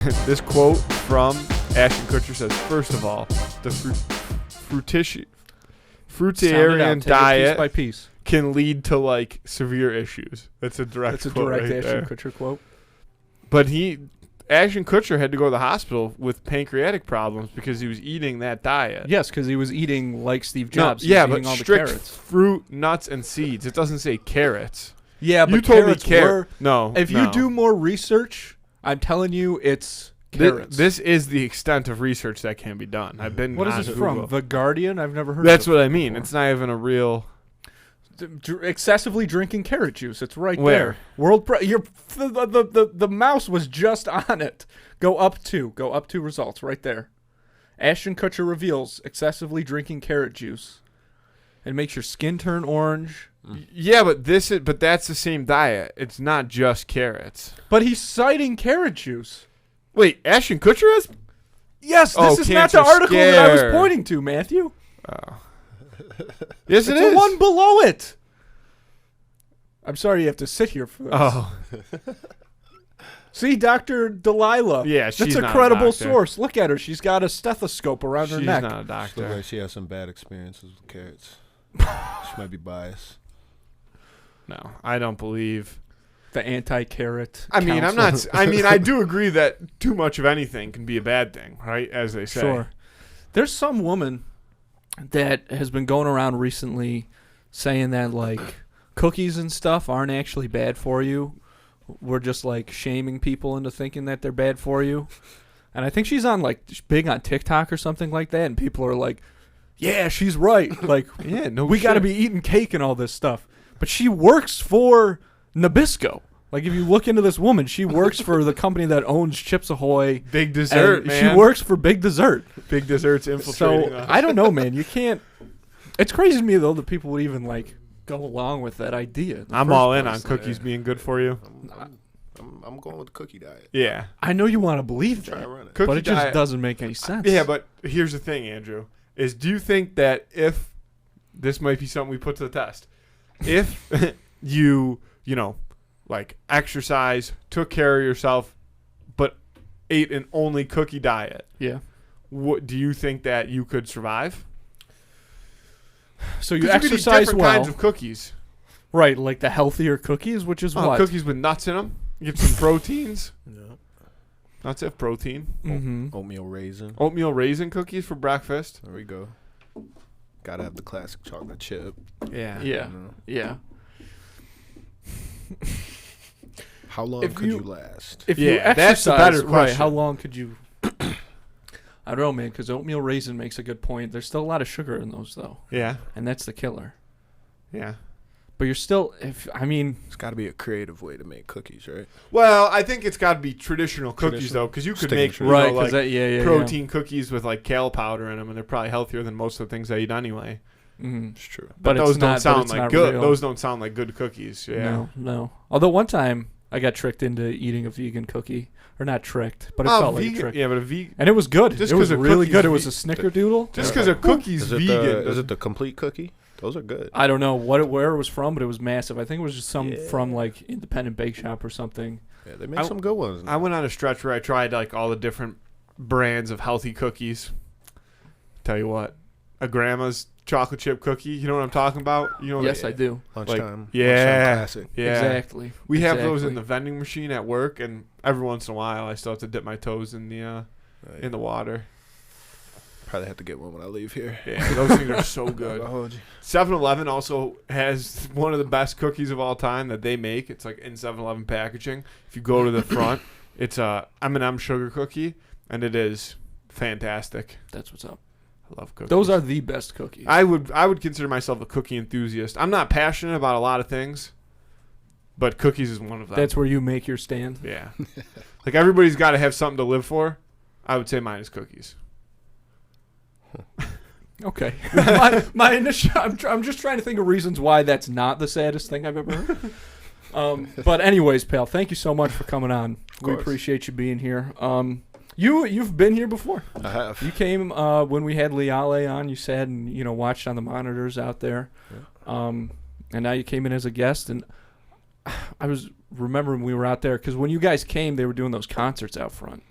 This quote from Ashton Kutcher says, first of all, the fruitarian diet piece by piece. can lead to like severe issues. That's a direct That's a direct right Ashton there. Kutcher quote. But Ashton Kutcher had to go to the hospital with pancreatic problems because he was eating that diet. Yes, because he was eating like Steve Jobs. No, yeah, He was but eating all the strict carrots. fruit, nuts, and seeds. It doesn't say carrots. Yeah, but You told me carrots were. No. If you do more research, I'm telling you, it's carrots. This is the extent of research that can be done. I've been. What is on this Google. from? The Guardian? I've never heard That's of it what I mean. before. It's not even a real. Excessively drinking carrot juice. It's right Where? there. The mouse was just on it. Go up to results right there. Ashton Kutcher reveals excessively drinking carrot juice. It makes your skin turn orange. Yeah, but that's the same diet. It's not just carrots. But he's citing carrot juice. Wait, Ashton Kutcher has? Yes, this is not the Cancer article that I was Scare. pointing to, Matthew. Yes, it It's is. the one below it. I'm sorry you have to sit here for this. Oh, See, Dr. Delilah. yeah, That's she's a not credible doctor. source. Look at her. She's got a stethoscope around her She's neck. not a Looks doctor. like she has some bad experiences with carrots. She might be biased. No, I don't believe. The anti-carrot. I mean, I'm counsel. not. I mean, I do agree that too much of anything can be a bad thing, right? As they say. Sure. There's some woman that has been going around recently saying that, like, cookies and stuff aren't actually bad for you. We're just, like, shaming people into thinking that they're bad for you. And I think she's on, like, big on TikTok or something like that. And people are like, yeah, she's right. Like, Yeah, no. we got to be eating cake and all this stuff. But she works for Nabisco. Like, if you look into this woman, she works for the company that owns Chips Ahoy. Big dessert, and man. She works for Big Dessert. Big desserts infiltrating So, us. I don't know, man. You can't. It's crazy to me, though, that people would even, like, go along with that idea. I'm all in on cookies being good for you. I'm going with the cookie diet. Yeah. I know you want to believe Try that, to run it. Cookie but it just diet- doesn't make any sense. Yeah, but here's the thing, Andrew. Do you think that if this might be something we put to the test, if you like exercise, took care of yourself, but ate an only cookie diet, Yeah. what do you think that you could survive? So you 'Cause could eat exercise different well. kinds of cookies. Right, like the healthier cookies, which is what? Cookies with nuts in them. You get some proteins. Yeah. Nuts have protein. Mm-hmm. Oatmeal raisin. Oatmeal raisin cookies for breakfast. There we go. Gotta have the classic chocolate chip. Yeah. Yeah. You know. Yeah. How long If could you- you last? If you Yeah, exercise, that's the better right, question. how long could you... I don't know, man, because oatmeal raisin makes a good point. There's still a lot of sugar in those, though, Yeah. and that's the killer. Yeah. But you're still... It's got to be a creative way to make cookies, right? Well, I think it's got to be traditional cookies, Traditional. though, because you could Sticking make to you it. know, Right, like because yeah. protein cookies with like kale powder in them, and they're probably healthier than most of the things I eat anyway. Mm-hmm. It's true. But it's those don't not- but sound it's like not good. real. Those don't sound like good cookies. Yeah. No. Although one time I got tricked into eating a vegan cookie. Or not tricked, but it Oh, felt like a vegan. trick. Yeah, but a vegan. And it was good. Just It was 'cause a really cookie's good. It was a ve- snickerdoodle. Just because a cookie's Is it vegan. is doesn't- it the complete cookie? Those are good. I don't know where it was from, but it was massive. I think it was just some Yeah. from like independent bake shop or something. Yeah, they make some good ones. I went on a stretch where I tried like all the different brands of healthy cookies. Tell you what, a grandma's chocolate chip cookie. You know what I'm talking about? You know. Yes, yeah. I do. Lunchtime. yeah. Lunchtime classic. Yeah. Exactly. We have those in Exactly. the vending machine at work, and every once in a while, I still have to dip my toes in the Right. in the water. Probably have to get one when I leave here. Yeah, those things are so good. I'll hold you. 7-Eleven also has one of the best cookies of all time that they make. It's like in 7-Eleven packaging. If you go to the front, it's a M&M sugar cookie, and it is fantastic. That's what's up. I love cookies. Those are the best cookies. I would consider myself a cookie enthusiast. I'm not passionate about a lot of things, but cookies is one of them. That's where you make your stand. Yeah. Like everybody's got to have something to live for. I would say mine is cookies. Okay. my initial. I'm just trying to think of reasons why that's not the saddest thing I've ever heard. But anyways, pal, thank you so much for coming on. We course. appreciate you being here. You've been here before. I have. You came when we had Liale on. You sat and watched on the monitors out there, and now you came in as a guest. And I was remembering we were out there because when you guys came, they were doing those concerts out front.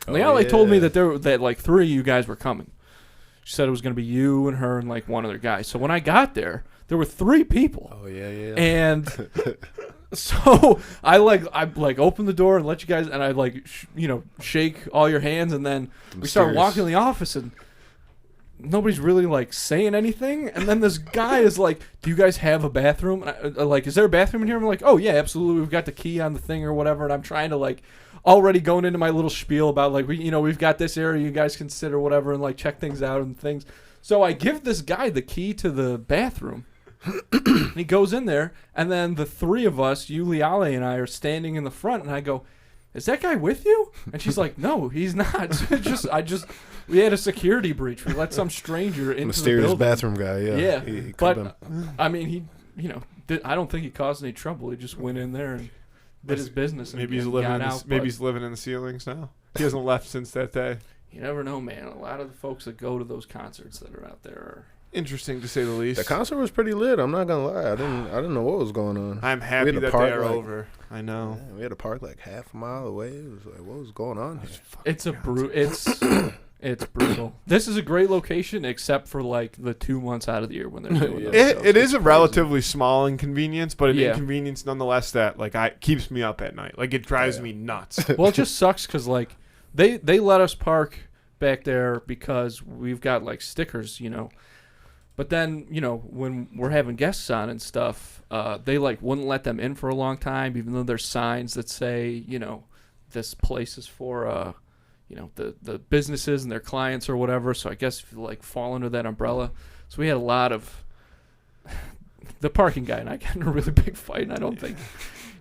Leale told me that like 3 of you guys were coming. She said it was going to be you and her and like one other guy. So when I got there were 3 people. Oh yeah. And so I open the door and let you guys, and I like shake all your hands, and then we start walking in the office, and nobody's really like saying anything. And then this guy is like, "Do you guys have a bathroom?" And I, like, "Is there a bathroom in here?" I'm like, "Oh yeah, absolutely. We've got the key on the thing or whatever." And I'm trying to like already going into my little spiel about like we've got this area you guys consider whatever, and like check things out and things. So I give this guy the key to the bathroom. And he goes in there, and then the 3 of us, you, Leale, and I, are standing in the front, and I go, "Is that guy with you?" And she's like, "No, he's not." We had a security breach. We let some stranger into mysterious the building. bathroom guy. Yeah. He but I mean, he I don't think he caused any trouble. He just went in there and did his business. And maybe he's living. Maybe he's living in the ceilings now. He hasn't left since that day. You never know, man. A lot of the folks that go to those concerts that are out there are interesting, to say the least. The concert was pretty lit. I'm not gonna lie. I didn't know what was going on. I'm happy that they are over. I know. Yeah, we had to park like half a mile away. It was like, what was going on here? It's it's brutal. This is a great location, except for like the 2 months out of the year when they're doing those shows. It is a relatively small inconvenience, but an inconvenience nonetheless that like keeps me up at night. Like it drives me nuts. Well, it just sucks because like they let us park back there because we've got like stickers, But then, when we're having guests on and stuff, they like wouldn't let them in for a long time, even though there's signs that say, this place is for, the businesses and their clients or whatever. So I guess if you like fall under that umbrella. So we had a lot of the parking guy and I got in a really big fight, and I don't think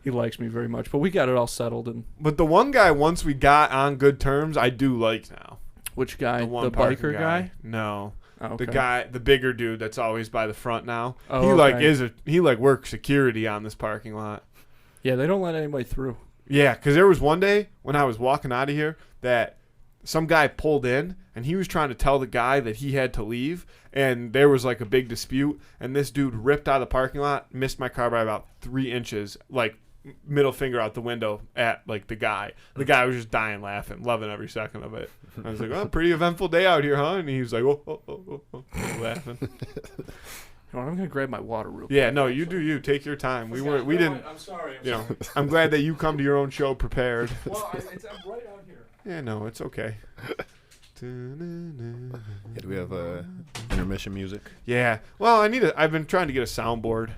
he likes me very much. But we got it all settled. But the one guy, once we got on good terms, I do like now. Which guy? The biker guy? No. Oh, okay. The guy, the bigger dude that's always by the front now. Oh, he works security on this parking lot. Yeah, they don't let anybody through. Yeah, because there was one day when I was walking out of here that some guy pulled in and he was trying to tell the guy that he had to leave, and there was like a big dispute, and this dude ripped out of the parking lot, missed my car by about 3 inches, like middle finger out the window at like the guy. The guy was just dying laughing, loving every second of it. I was like, "Oh, pretty eventful day out here, huh?" And he was like, oh, laughing. I'm gonna grab my water real quick. Yeah, no, you do you. Take your time. We didn't. I'm sorry. I'm glad that you come to your own show prepared. Well, I'm right out here. Yeah, no, it's okay. Do we have intermission music? Yeah. Well, I've been trying to get a soundboard.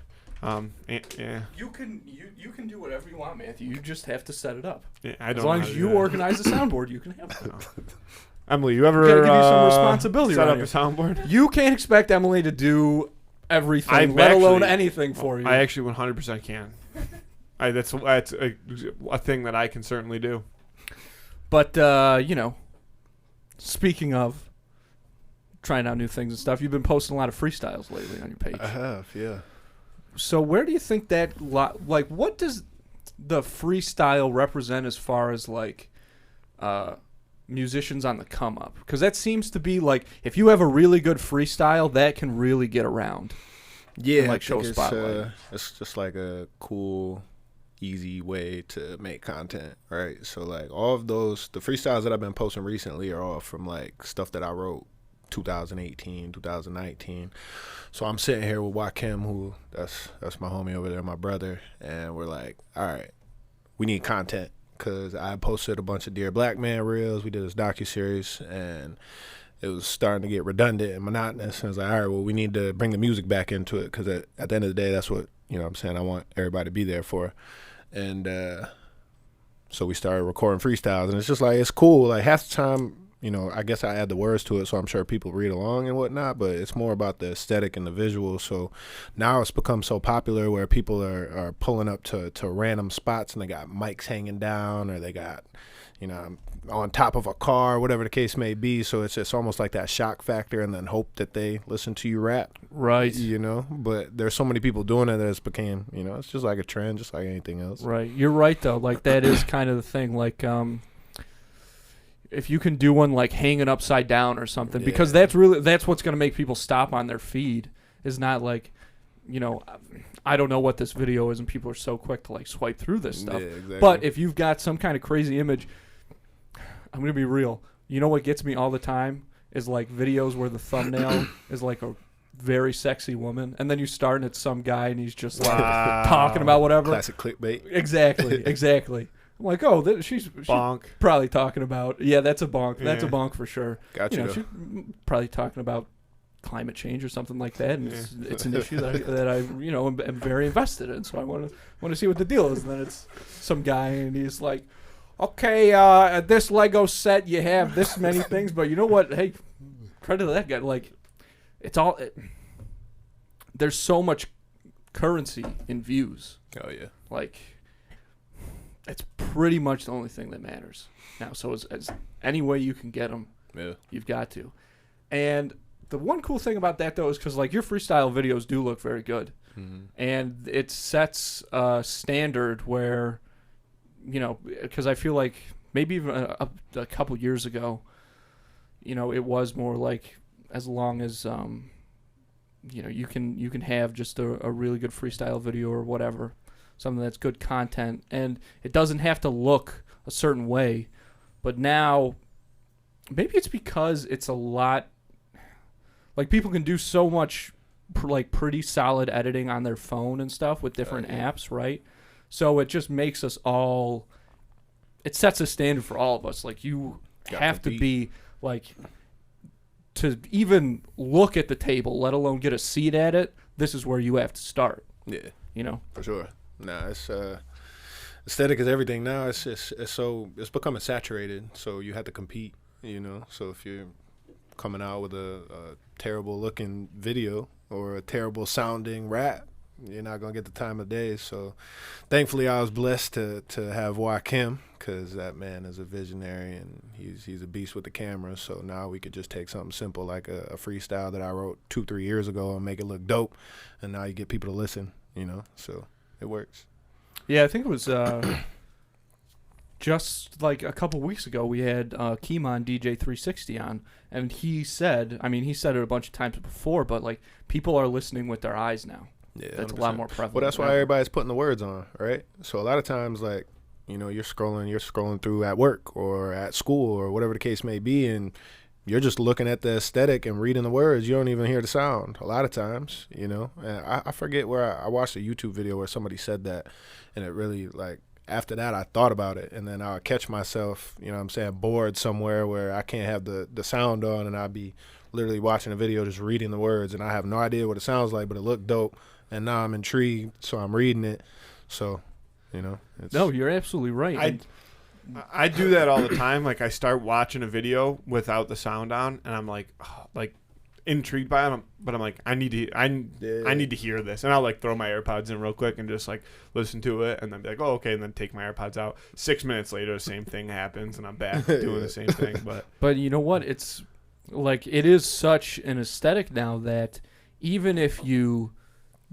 Yeah. You can do whatever you want, Matthew. You just have to set it up. Yeah, as long as you organize the soundboard, you can have it. Emily, you ever gotta give you some responsibility set up here. a soundboard? You can't expect Emily to do everything, let alone anything for you. I actually 100% can. That's a thing that I can certainly do. But speaking of trying out new things and stuff, you've been posting a lot of freestyles lately on your page. I have, yeah. So where do you think that what does the freestyle represent as far as like musicians on the come up? Because that seems to be like, if you have a really good freestyle, that can really get around. Yeah, like show spotlight. It's just like a cool, easy way to make content, right? So like all of the freestyles that I've been posting recently are all from like stuff that I wrote 2018, 2019. So I'm sitting here with Joakim, who that's my homie over there, my brother, and we're like, all right, we need content, because I posted a bunch of Dear Black Man reels. We did this docuseries, and it was starting to get redundant and monotonous. And I was like, all right, well, we need to bring the music back into it, because at the end of the day, that's what, I'm saying, I want everybody to be there for. And so we started recording freestyles, and it's just like, it's cool. Like half the time, I guess I add the words to it, so I'm sure people read along and whatnot, but it's more about the aesthetic and the visual. So now it's become so popular where people are pulling up to random spots, and they got mics hanging down, or they got, on top of a car, whatever the case may be. So it's almost like that shock factor, and then hope that they listen to you rap. Right. But there's so many people doing it that it's became, it's just like a trend, just like anything else. Right. You're right, though. Like, that is kind of the thing. Like, if you can do one like hanging upside down or something, because that's what's going to make people stop on their feed, is not like, I don't know what this video is, and people are so quick to like swipe through this stuff. Yeah, exactly. But if you've got some kind of crazy image, I'm gonna be real. You know what gets me all the time is like videos where the thumbnail is like a very sexy woman, and then you start and it's some guy and he's just like talking about whatever. Classic clickbait. Exactly. I'm like, oh, she's Bonk. probably talking about. Yeah, that's a bonk. That's a bonk for sure. Gotcha. She's probably talking about climate change or something like that, and it's an issue that I am very invested in. So I want to see what the deal is. And then it's some guy and he's like, okay, at this Lego set you have this many things, but you know what? Hey, credit to that guy. Like, it's all. There's so much currency in views. Oh yeah. Like, it's pretty much the only thing that matters now. So as any way you can get them, you've got to. And the one cool thing about that though is because like your freestyle videos do look very good, and it sets a standard where, because I feel like maybe even a couple years ago, it was more like as long as you can have just a really good freestyle video or whatever, something that's good content, and it doesn't have to look a certain way. But now, maybe it's because it's a lot. Like, people can do so much pretty solid editing on their phone and stuff with different apps, right? So it just makes us all. It sets a standard for all of us. Like, you have to be like, to even look at the table, let alone get a seat at it. This is where you have to start. Yeah, for sure. Nah, it's aesthetic is everything now. It's becoming saturated. So you have to compete. So if you're coming out with a terrible looking video or a terrible sounding rap, you're not gonna get the time of day. So thankfully I was blessed to have Joakim, because that man is a visionary and he's a beast with the camera. So now we could just take something simple like a freestyle that I wrote 2-3 years ago and make it look dope, and now you get people to listen, so it works. Yeah, I think it was just like a couple weeks ago we had Keemon DJ 360 on, and he said it a bunch of times before, but like, people are listening with their eyes now. Yeah, that's 100%. A lot more prevalent. Well, that's why everybody's putting the words on, right? So a lot of times, like, you're scrolling through at work or at school or whatever the case may be, and you're just looking at the aesthetic and reading the words. You don't even hear the sound a lot of times, And I forget where I watched a YouTube video where somebody said that, and it really, like, after that I thought about it, and then I would catch myself, bored somewhere where I can't have the sound on, and I'd be literally watching a video just reading the words, and I have no idea what it sounds like, but it looked dope, and now I'm intrigued, so I'm reading it. So, no, you're absolutely right. I do that all the time. Like, I start watching a video without the sound on, and I'm like intrigued by it, but I'm like, I need to hear this, and I'll like throw my AirPods in real quick and just like listen to it, and then be like, oh, okay, and then take my AirPods out. 6 minutes later, the same thing happens, and I'm back doing the same thing. But you know what? It's like, it is such an aesthetic now that even if you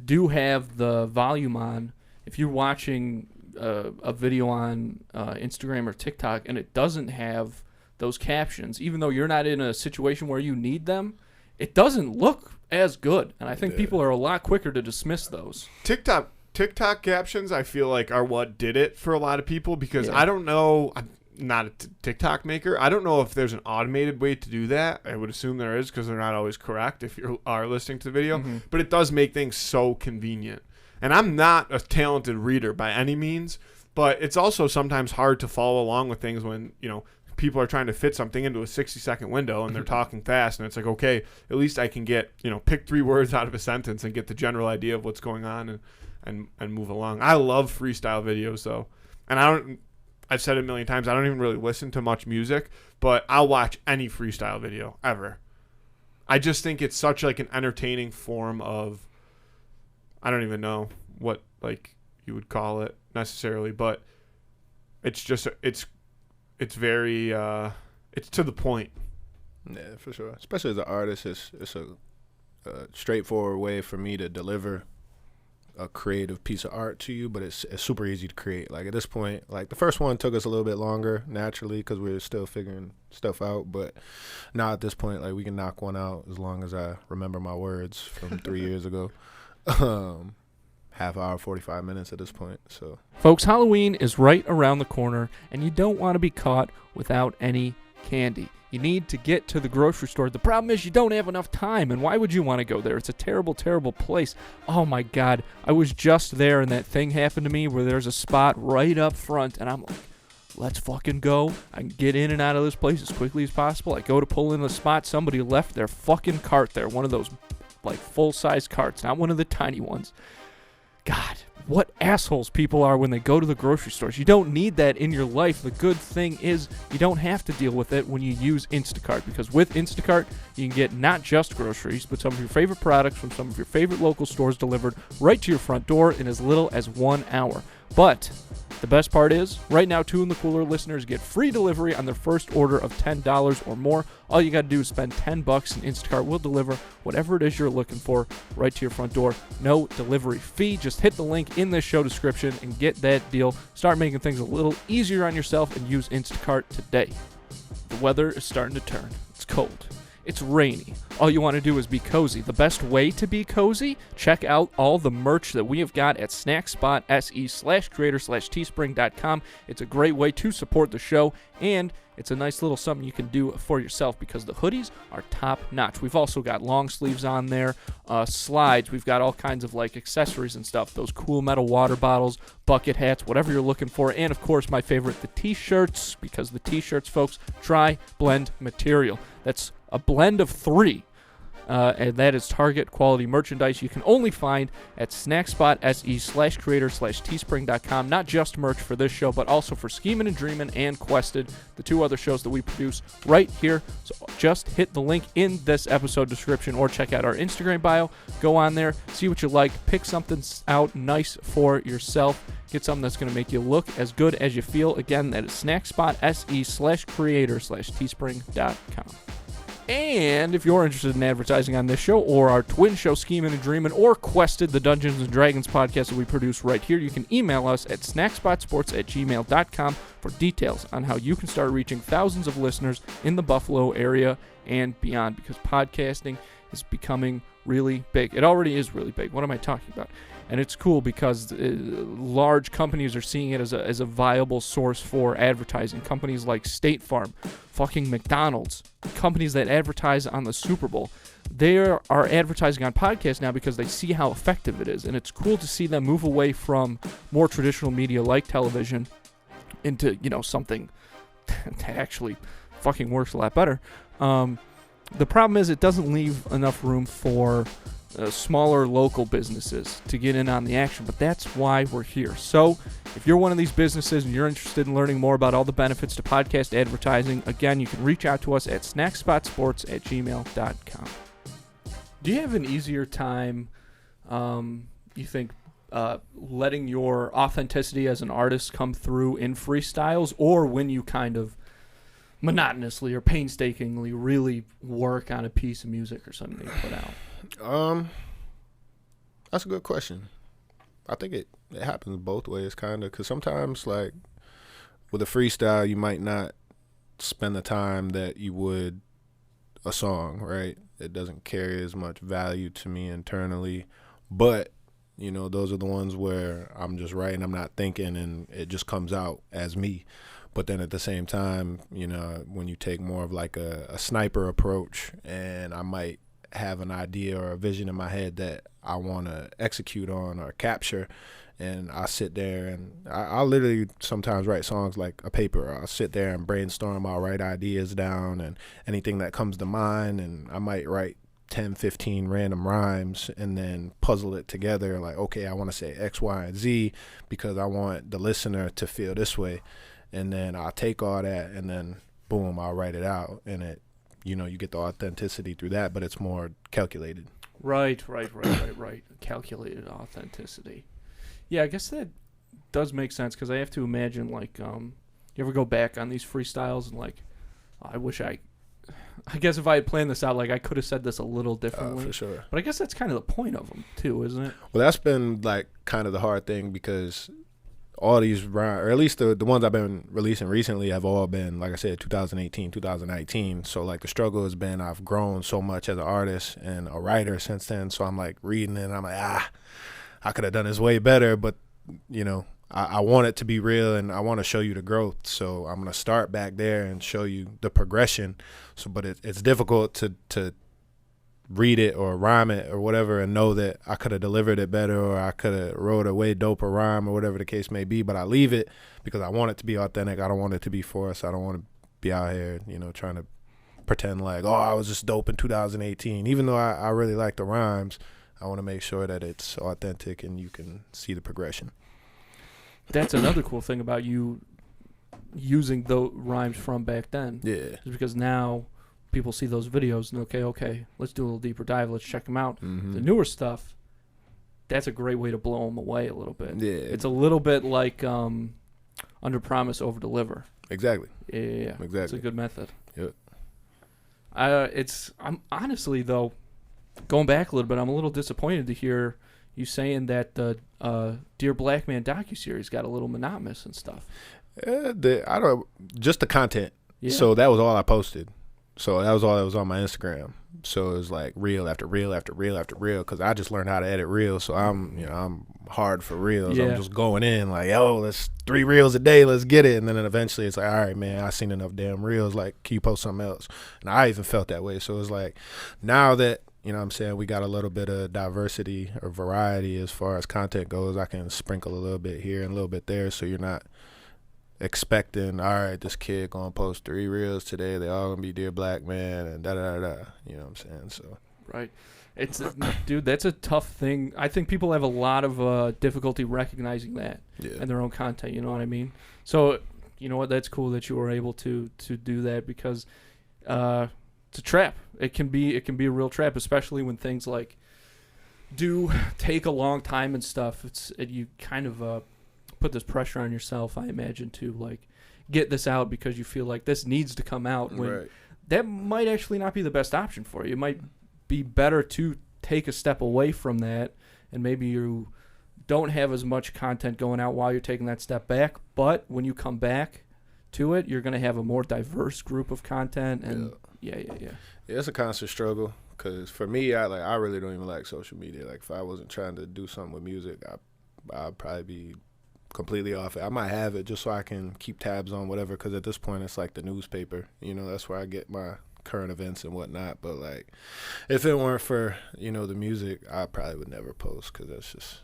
do have the volume on, if you're watching a video on Instagram or TikTok and it doesn't have those captions, even though you're not in a situation where you need them, it doesn't look as good. And I think people are a lot quicker to dismiss those. TikTok captions, I feel like, are what did it for a lot of people, because I don't know. I'm not a TikTok maker. I don't know if there's an automated way to do that. I would assume there is, because they're not always correct if you are listening to the video. Mm-hmm. But it does make things so convenient. And I'm not a talented reader by any means, but it's also sometimes hard to follow along with things when, people are trying to fit something into a 60-second window and they're talking fast, and it's like, okay, at least I can get, pick 3 words out of a sentence and get the general idea of what's going on and move along. I love freestyle videos though. And I've said it a million times, I don't even really listen to much music, but I'll watch any freestyle video ever. I just think it's such like an entertaining form of, I don't even know what like you would call it necessarily, but it's just it's very it's to the point. Yeah, for sure. Especially as an artist, it's a straightforward way for me to deliver a creative piece of art to you, but it's super easy to create. Like, at this point, like, the first one took us a little bit longer naturally because we were still figuring stuff out, but now at this point, like, we can knock one out as long as I remember my words from 3 years ago. half hour, 45 minutes at this point. So, Folks, Halloween is right around the corner, and you don't want to be caught without any candy. You need to get to the grocery store. The problem is you don't have enough time, and why would you want to go there? It's a terrible, terrible place. Oh, my God. I was just there, and that thing happened to me where there's a spot right up front, and I'm like, let's fucking go. I can get in and out of this place as quickly as possible. I go to pull in the spot. Somebody left their fucking cart there, one of those, like, full-size carts, not one of the tiny ones. God, what assholes people are when they go to the grocery stores. You don't need that in your life. The good thing is you don't have to deal with it when you use Instacart, because with Instacart, you can get not just groceries, but some of your favorite products from some of your favorite local stores delivered right to your front door in as little as 1 hour. But the best part is, right now, Two in the Cooler listeners get free delivery on their first order of $10 or more. All you got to do is spend $10 and Instacart will deliver whatever it is you're looking for right to your front door. No delivery fee. Just hit the link in this show description and get that deal. Start making things a little easier on yourself and use Instacart today. The weather is starting to turn. It's cold. It's rainy. All you want to do is be cozy. The best way to be cozy? Check out all the merch that we have got at snackspot.se/creator/teespring.com. It's a great way to support the show, and it's a nice little something you can do for yourself because the hoodies are top notch. We've also got long sleeves on there, slides. We've got all kinds of like accessories and stuff. Those cool metal water bottles, bucket hats, whatever you're looking for. And of course, my favorite, the t-shirts, because the t-shirts, folks, tri-blend material. That's a blend of 3. And that is Target quality merchandise you can only find at snackspot.se/creator/teespring.com. Not just merch for this show, but also for Schemin' and Dreamin' and Quested, the 2 other shows that we produce right here. So just hit the link in this episode description or check out our Instagram bio. Go on there, see what you like, pick something out nice for yourself. Get something that's going to make you look as good as you feel. Again, that is snackspot.se/creator/teespring.com. And if you're interested in advertising on this show or our twin show, Schemin' and Dreamin', or Quested, the Dungeons & Dragons podcast that we produce right here, you can email us at snackspotsports@gmail.com for details on how you can start reaching thousands of listeners in the Buffalo area and beyond, because podcasting is becoming really big. It already is really big. What am I talking about? And it's cool because large companies are seeing it as a viable source for advertising. Companies like State Farm, fucking McDonald's, companies that advertise on the Super Bowl. They are advertising on podcasts now because they see how effective it is. And it's cool to see them move away from more traditional media like television into, something that actually fucking works a lot better. The problem is it doesn't leave enough room for smaller local businesses to get in on the action, but that's why we're here. So if you're one of these businesses and you're interested in learning more about all the benefits to podcast advertising, again, you can reach out to us at snackspotsports@gmail.com. Do you have an easier time, you think, letting your authenticity as an artist come through in freestyles, or when you kind of monotonously or painstakingly really work on a piece of music or something you put out? That's a good question. I think it happens both ways, kind of, because sometimes, like, with a freestyle, you might not spend the time that you would a song, right? It doesn't carry as much value to me internally, but, those are the ones where I'm just writing, I'm not thinking, and it just comes out as me. But then at the same time, when you take more of like a sniper approach, and I might have an idea or a vision in my head that I want to execute on or capture, and I sit there and I literally sometimes write songs like a paper. I'll sit there and brainstorm, I'll write ideas down and anything that comes to mind, and I might write 10, 15 random rhymes and then puzzle it together like, okay, I want to say X, Y, and Z because I want the listener to feel this way. And then I'll take all that and then, boom, I'll write it out. And it, you get the authenticity through that, but it's more calculated. Right. Calculated authenticity. Yeah, I guess that does make sense because I have to imagine, like, you ever go back on these freestyles and, like, I guess if I had planned this out, like, I could have said this a little differently. For sure. But I guess that's kind of the point of them, too, isn't it? Well, that's been, like, kind of the hard thing because all these, or at least the ones I've been releasing recently have all been, like I said, 2018, 2019. So, like, the struggle has been I've grown so much as an artist and a writer since then. So I'm, like, reading it and I'm like, I could have done this way better, but you know, I want it to be real, and I want to show you the growth. So I'm gonna start back there and show you the progression. So, but it's difficult to read it or rhyme it or whatever and know that I could have delivered it better, or I could have wrote a way doper rhyme, or whatever the case may be. But I leave it because I want it to be authentic. I don't want it to be forced. I don't want to be out here, you know, trying to pretend like, oh, I was just dope in 2018. Even though I really like the rhymes, I want to make sure that it's authentic and you can see the progression. That's another cool thing about you using the rhymes from back then. Yeah. Is because now people see those videos and okay, let's do a little deeper dive. Let's check them out. Mm-hmm. The newer stuff, that's a great way to blow them away a little bit. Yeah. It's a little bit like under promise, over deliver. Exactly. Yeah. Exactly. It's a good method. Yep. I'm honestly though, going back a little bit, I'm a little disappointed to hear you saying that the Dear Black Man docuseries got a little monotonous and stuff. Just the content. Yeah. So that was all I posted. So that was all that was on my Instagram. So it was like reel after reel after reel after reel, because I just learned how to edit reels. So I'm hard for reels. Yeah. I'm just going in like, yo, let's 3 reels a day, let's get it. And then eventually it's like, all right, man, I seen enough damn reels. Like, can you post something else? And I even felt that way. So it was like, now that, you know what I'm saying, we got a little bit of diversity or variety as far as content goes, I can sprinkle a little bit here and a little bit there, so you're not expecting, all right, this kid gonna post 3 reels today, they all gonna be Dear Black Man and da-da-da-da. You know what I'm saying? So Right. Dude, that's a tough thing. I think people have a lot of difficulty recognizing that in their own content, you know what I mean? So, you know what, that's cool that you were able to do that, because it's a trap. It can be a real trap, especially when things like do take a long time and stuff. You kind of put this pressure on yourself, I imagine, to like get this out because you feel like this needs to come out, when that might actually not be the best option for you. It might be better to take a step away from that, and maybe you don't have as much content going out while you're taking that step back, but when you come back to it, you're going to have a more diverse group of content. And yeah, it's a constant struggle, because for me, I really don't even like social media. Like, if I wasn't trying to do something with music, I'd probably be completely off it. I might have it just so I can keep tabs on whatever, because at this point it's like the newspaper, you know, that's where I get my current events and whatnot. But like, if it weren't for, you know, the music, I probably would never post, because that's just,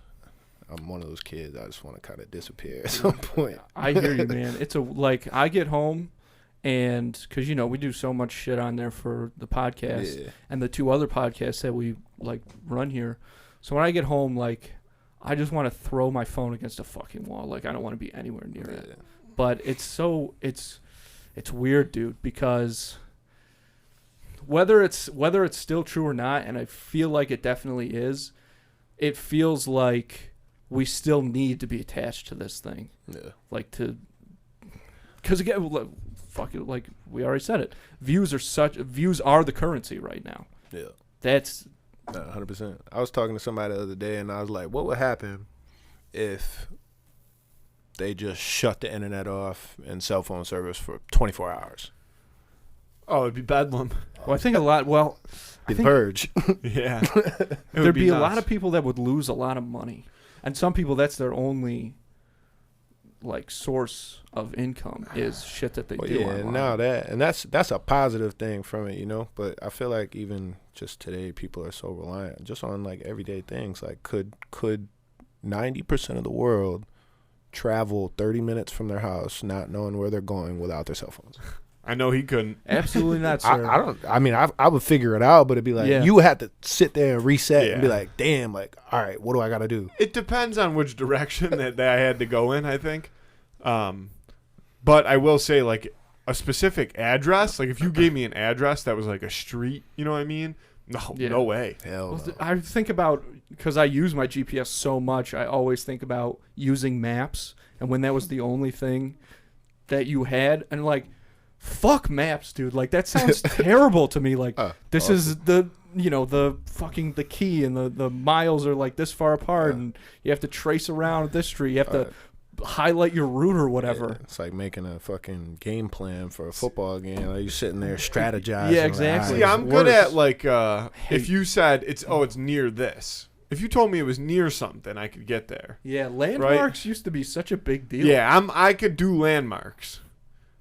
I'm one of those kids, I just want to kind of disappear at some point. I hear you, man. It's like, I get home, and because, you know, we do so much shit on there for the podcast and the 2 other podcasts that we like run here. So when I get home, like, I just want to throw my phone against a fucking wall. Like, I don't want to be anywhere near it. But it's weird, dude, because whether it's still true or not, and I feel like it definitely is, it feels like we still need to be attached to this thing. Yeah. Like, because again, fuck it, like we already said it, views are the currency right now. Yeah. That's 100%. I was talking to somebody the other day, and I was like, what would happen if they just shut the internet off and cell phone service for 24 hours? Oh, it'd be bedlam. Well, I think The purge. Yeah. There'd be a lot of people that would lose a lot of money. And some people, that's their only like source of income is shit that they do online. Now that's a positive thing from it, you know. But I feel like even just today, people are so reliant just on like everyday things. Like, could 90% of the world travel 30 minutes from their house, not knowing where they're going, without their cell phones? I know he couldn't. Absolutely not, sir. I would figure it out, but it'd be like, you would have to sit there and reset and be like, damn, like, all right, what do I got to do? It depends on which direction that I had to go in, I think. But I will say, like, a specific address, like if you gave me an address that was like a street, you know what I mean? No way. Hell no. I think about, because I use my GPS so much, I always think about using maps, and when that was the only thing that you had, and like, fuck maps, dude. Like, that sounds terrible to me. Like, this awesome. Is the, you know, the fucking, the key, and the miles are like this far apart, and you have to trace around this street. You have to highlight your route or whatever. Yeah, it's like making a fucking game plan for a football game. Like, you're sitting there strategizing. Yeah, exactly. See, I'm good at like if you said it's near this. If you told me it was near something, I could get there. Yeah, landmarks used to be such a big deal. Yeah, I could do landmarks.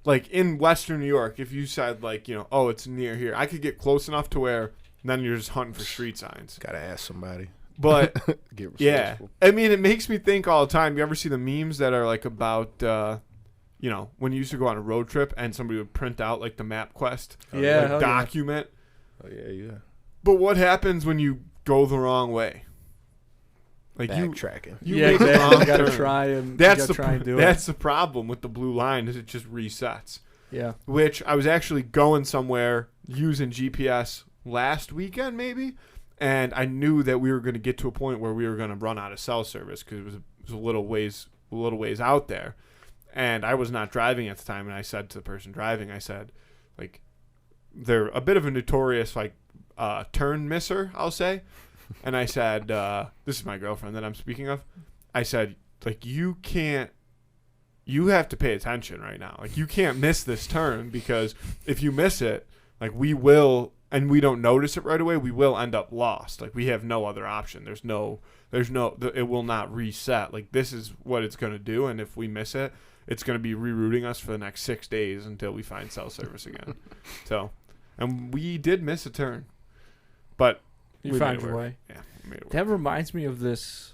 Like in Western New York, if you said like, oh, it's near here, I could get close enough to where then you're just hunting for street signs. Gotta ask somebody. But Get yeah, resourceful. I mean, it makes me think all the time. You ever see the memes that are like about, when you used to go on a road trip and somebody would print out like the map quest, Yeah, like document. Oh yeah. But what happens when you go the wrong way? Like Backtracking. you yeah, make a exactly. wrong You gotta turn. try and That's do it. that's the problem with the blue line is it just resets. Yeah. Which I was actually going somewhere using GPS last weekend maybe, and I knew that we were going to get to a point where we were going to run out of cell service because it was a little ways out there, and I was not driving at the time. And I said to the person driving, I said, like, they're a bit of a notorious like turn misser, I'll say. And I said, this is my girlfriend that I'm speaking of. I said, like, you have to pay attention right now. Like, you can't miss this turn because if you miss it, like, we will, and we don't notice it right away, we will end up lost. Like, we have no other option. It will not reset. Like, this is what it's going to do. And if we miss it, it's going to be rerouting us for the next 6 days until we find cell service again. So, and we did miss a turn, but You found your way. Yeah, we made it work. That reminds me of this.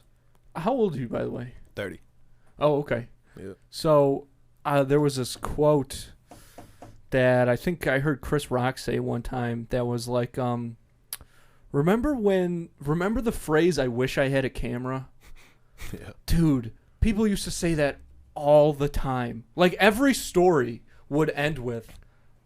How old are you, by the way? 30. Oh, okay. Yeah. So there was this quote that I think I heard Chris Rock say one time that was like, remember the phrase, "I wish I had a camera"? Yeah. Dude, people used to say that all the time. Like every story would end with,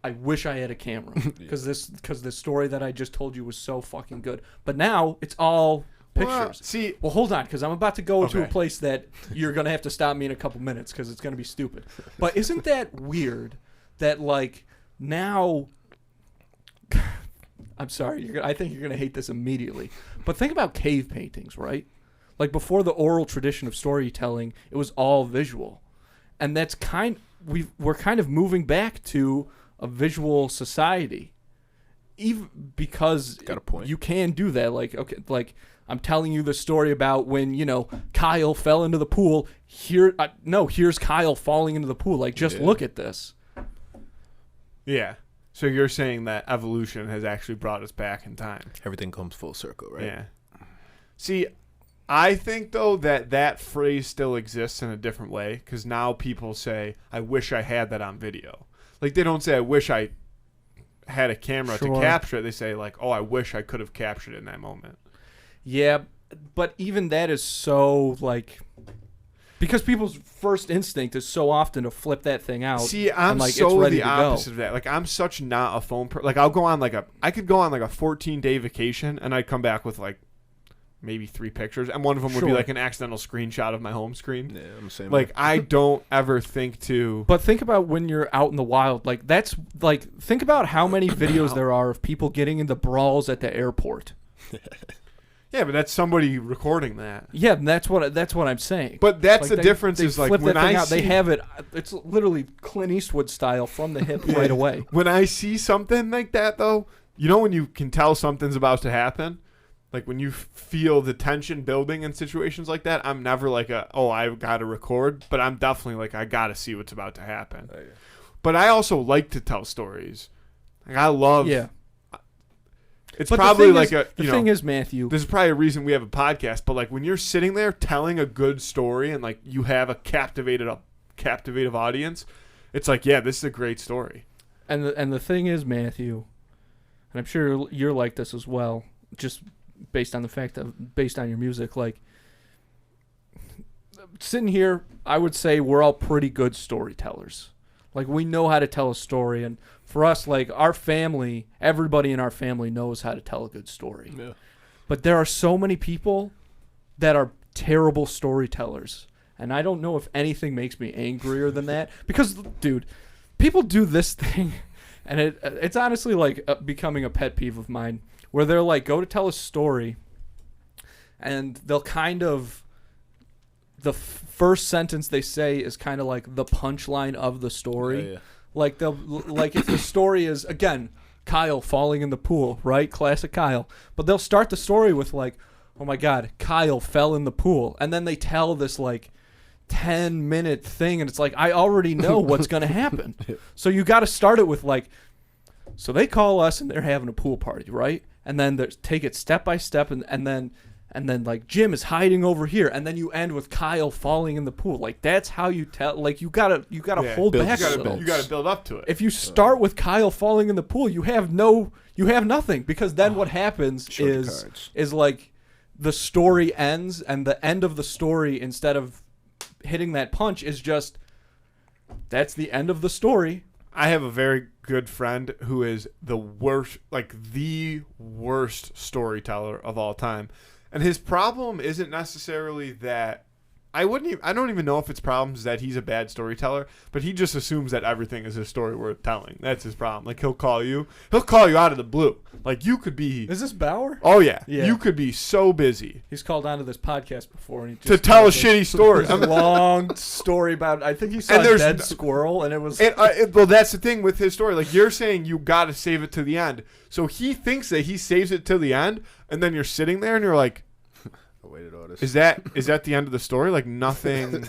"I wish I had a camera," because this story that I just told you was so fucking good. But now it's all pictures. Well, hold on, because I'm about to go to a place that you're gonna have to stop me in a couple minutes because it's gonna be stupid. But isn't that weird that like now? I'm sorry, I think you're gonna hate this immediately. But think about cave paintings, right? Like before the oral tradition of storytelling, it was all visual, and that's we're kind of moving back to a visual society, even because Got a point. you can do that. Like, okay, like I'm telling you the story about when Kyle fell into the pool. Here's Kyle falling into the pool. Like, just look at this. Yeah. So you're saying that evolution has actually brought us back in time. Everything comes full circle, right? Yeah. See, I think, though, that phrase still exists in a different way because now people say, "I wish I had that on video." Like, they don't say, "I wish I had a camera to capture it." They say, like, "Oh, I wish I could have captured it in that moment." Yeah, but even that is so, like... Because people's first instinct is so often to flip that thing out. See, I'm like, so it's ready the to opposite go. of that. Like, I'm such not a phone person. Like, I could go on like a 14-day vacation, and I'd come back with like maybe 3 pictures, and one of them would be like an accidental screenshot of my home screen. Yeah, I'm the same. Like, I don't ever think to. But think about when you're out in the wild. Like, that's like, think about how many videos there are of people getting into brawls at the airport. Yeah, but that's somebody recording that. Yeah, and that's what I'm saying. But that's like the difference. They is like flip when that thing I out, see, they have it. It's literally Clint Eastwood style from the hip right away. When I see something like that, though, when you can tell something's about to happen, like when you feel the tension building in situations like that, I'm never like I've got to record, but I'm definitely like, I got to see what's about to happen. Oh, yeah. But I also like to tell stories. Like, I love. Yeah. It's but probably like the thing is, Matthew. This is probably a reason we have a podcast. But like when you're sitting there telling a good story and like you have a captivative audience, it's like, yeah, this is a great story. And the thing is, Matthew, and I'm sure you're like this as well, just based on the fact that based on your music, like sitting here, I would say we're all pretty good storytellers. Like, we know how to tell a story, and for us, like, our family, everybody in our family knows how to tell a good story. Yeah. But there are so many people that are terrible storytellers, and I don't know if anything makes me angrier than that. Because, dude, people do this thing, and it's honestly, like, becoming a pet peeve of mine, where they're, like, go to tell a story, and they'll kind of... The first sentence they say is kind of like the punchline of the story. Yeah. Like if the story is, again, Kyle falling in the pool, right? Classic Kyle. But they'll start the story with like, oh my God, Kyle fell in the pool. And then they tell this like 10-minute thing, and it's like, I already know what's going to happen. So you got to start it with like, so they call us and they're having a pool party, right? And then take it step by step, and then like Jim is hiding over here, and then you end with Kyle falling in the pool. Like that's how you tell. Like you gotta hold back a little. You gotta build up to it. If you start with Kyle falling in the pool, you have nothing, because then what happens is like the story ends, and the end of the story, instead of hitting that punch, is just that's the end of the story. I have a very good friend who is the worst storyteller of all time. And his problem isn't necessarily that I don't even know if it's problems that he's a bad storyteller, but he just assumes that everything is a story worth telling. That's his problem. Like he'll call you out of the blue. Like you could be. Is this Bauer? Oh yeah. You could be so busy. He's called onto this podcast before, and he just to tell a shitty story. A long story about. I think he saw a dead squirrel, and it was. Well, that's the thing with his story. Like you're saying, you got to save it to the end. So he thinks that he saves it to the end, and then you're sitting there and you're like, waited all this. Is that the end of the story? Like nothing.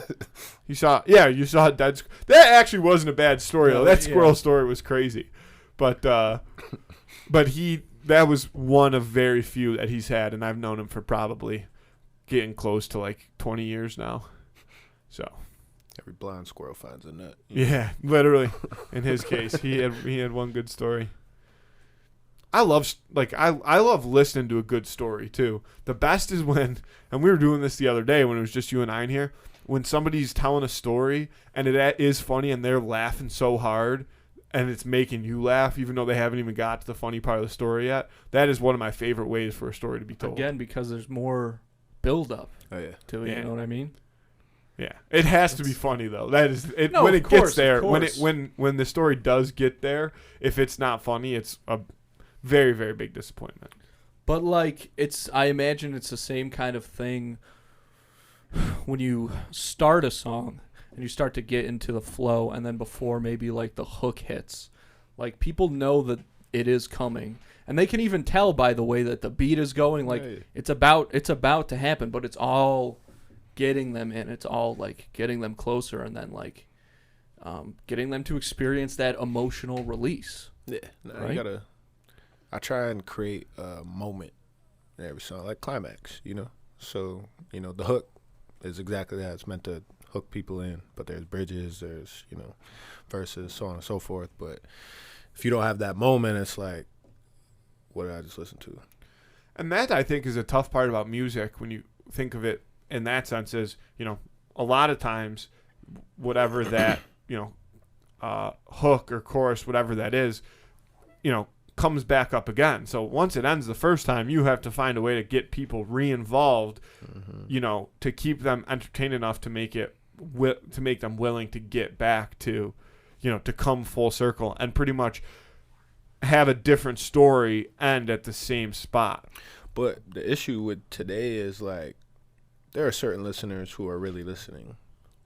You saw a dead. That actually wasn't a bad story though. That squirrel story was crazy, but that was one of very few that he's had, and I've known him for probably getting close to like 20 years now. So every blind squirrel finds a nut. Yeah, literally. In his case, he had one good story. I love listening to a good story too. The best is when, and we were doing this the other day when it was just you and I in here, when somebody's telling a story and it is funny and they're laughing so hard and it's making you laugh even though they haven't even got to the funny part of the story yet. That is one of my favorite ways for a story to be told. Again, because there's more build up to it, Yeah. You know what I mean? Yeah. It has to be funny though. That is it. No, when it course, gets there, when the story does get there, if it's not funny, it's a very, very big disappointment. But like I imagine it's the same kind of thing when you start a song and you start to get into the flow, and then before maybe like the hook hits, like people know that it is coming, and they can even tell by the way that the beat is going, like it's about to happen, but it's all getting them in. It's all like getting them closer, and then like getting them to experience that emotional release. Yeah, right? I try and create a moment in every song, like climax, So, the hook is exactly that. It's meant to hook people in, but there's bridges, there's, verses, so on and so forth. But if you don't have that moment, it's like, what did I just listen to? And that, I think, is a tough part about music when you think of it in that sense is, a lot of times, whatever that, hook or chorus, whatever that is, comes back up again. So once it ends the first time, you have to find a way to get people re-involved, to keep them entertained enough to make them willing to get back to, to come full circle and pretty much have a different story end at the same spot. But the issue with today is like there are certain listeners who are really listening.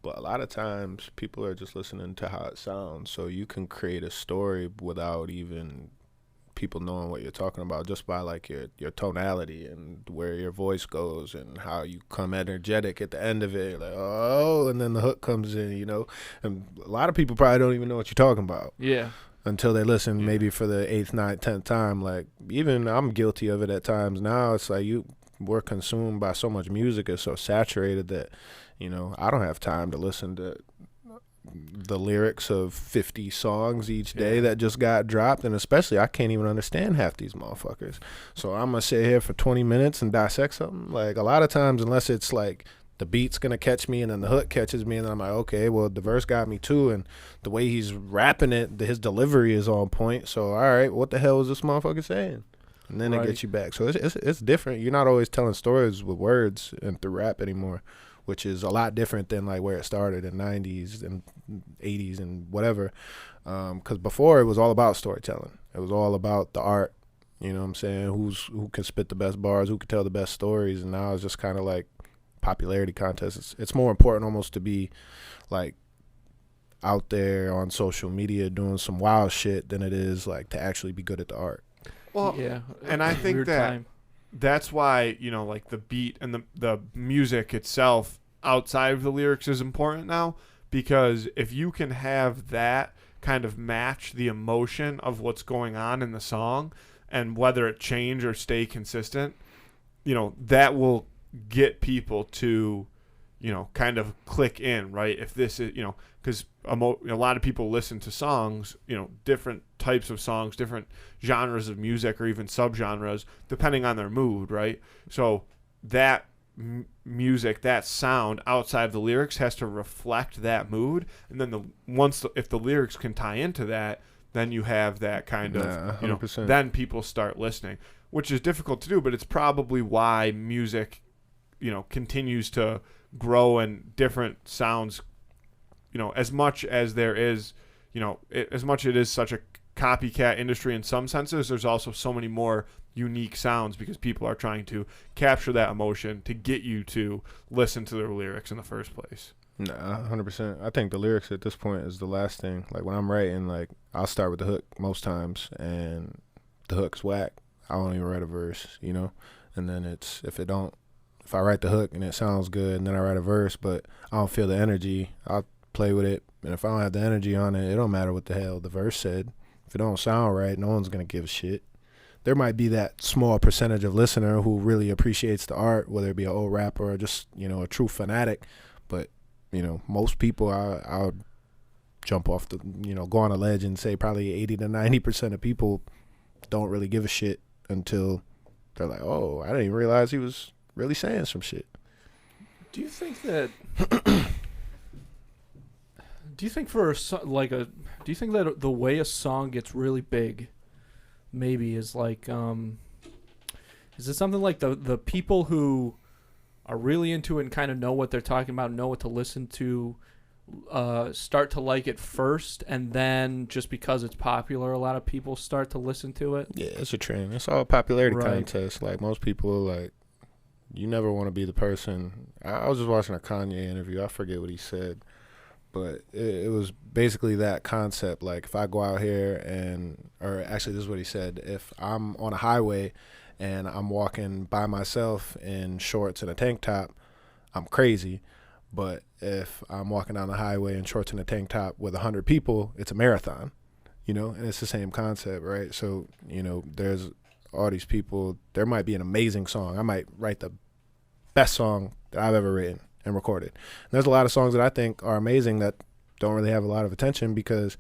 But a lot of times people are just listening to how it sounds. So you can create a story without even people knowing what you're talking about, just by like your tonality and where your voice goes and how you come energetic at the end of it, like and then the hook comes in, and a lot of people probably don't even know what you're talking about until they listen maybe for the 8th, 9th, 10th time. Like even I'm guilty of it at times now. It's like we're consumed by so much music, it's so saturated that I don't have time to listen to the lyrics of 50 songs each day that just got dropped, and especially I can't even understand half these motherfuckers. So I'm gonna sit here for 20 minutes and dissect something. Like a lot of times, unless it's like the beat's gonna catch me and then the hook catches me, and then I'm like, okay, well the verse got me too, and the way he's rapping it, his delivery is on point. So all right, what the hell is this motherfucker saying? And then it gets you back. So it's different. You're not always telling stories with words and through rap anymore, which is a lot different than like where it started in 90s and 80s and whatever. Because before it was all about storytelling. It was all about the art, you know what I'm saying? Who can spit the best bars, who can tell the best stories. And now it's just kind of like popularity contests. It's more important almost to be like out there on social media doing some wild shit than it is like to actually be good at the art. Well, yeah, and I think that time. that's why, you know, like the beat and the music itself outside of the lyrics is important now, because if you can have that kind of match the emotion of what's going on in the song, and whether it change or stay consistent, you know, that will get people to, you know, kind of click in, right? If this is, you know, because a lot of people listen to songs, you know, different types of songs, different genres of music, or even subgenres, depending on their mood, right? So that music, that sound outside of the lyrics has to reflect that mood, and then if the lyrics can tie into that, then you have that kind of, you know, then people start listening, which is difficult to do, but it's probably why music, you know, continues to grow and different sounds, you know, as much as there is, you know, as much it is such a copycat industry in some senses, there's also so many more unique sounds because people are trying to capture that emotion to get you to listen to their lyrics in the first place. Nah, 100%. I think the lyrics at this point is the last thing. Like when I'm writing, like I'll start with the hook most times, and the hook's whack, I don't even write a verse, you know? And then it's, if I write the hook and it sounds good and then I write a verse, but I don't feel the energy, I'll play with it. And if I don't have the energy on it, it don't matter what the hell the verse said. If it don't sound right, no one's going to give a shit. There might be that small percentage of listener who really appreciates the art, whether it be an old rapper or just, you know, a true fanatic. But, you know, most people, I'll jump off the, you know, go on a ledge and say probably 80 to 90% of people don't really give a shit until they're like, oh, I didn't even realize he was really saying some shit. Do you think that do you think that the way a song gets really big maybe is like is it something like the people who are really into it and kind of know what they're talking about, know what to listen to, start to like it first, and then just because it's popular, a lot of people start to listen to it? Yeah, it's a trend. It's all a popularity Right. contest. Like most people, like, you never want to be the person. I was just watching a Kanye interview. I forget what he said, but it was basically that concept. Like if I go out here or actually this is what he said. If I'm on a highway and I'm walking by myself in shorts and a tank top, I'm crazy. But if I'm walking down the highway in shorts and a tank top with 100 people, it's a marathon, you know, and it's the same concept, right? So, you know, there's all these people. There might be an amazing song. I might write the best song that I've ever written and recorded. And there's a lot of songs that I think are amazing that don't really have a lot of attention because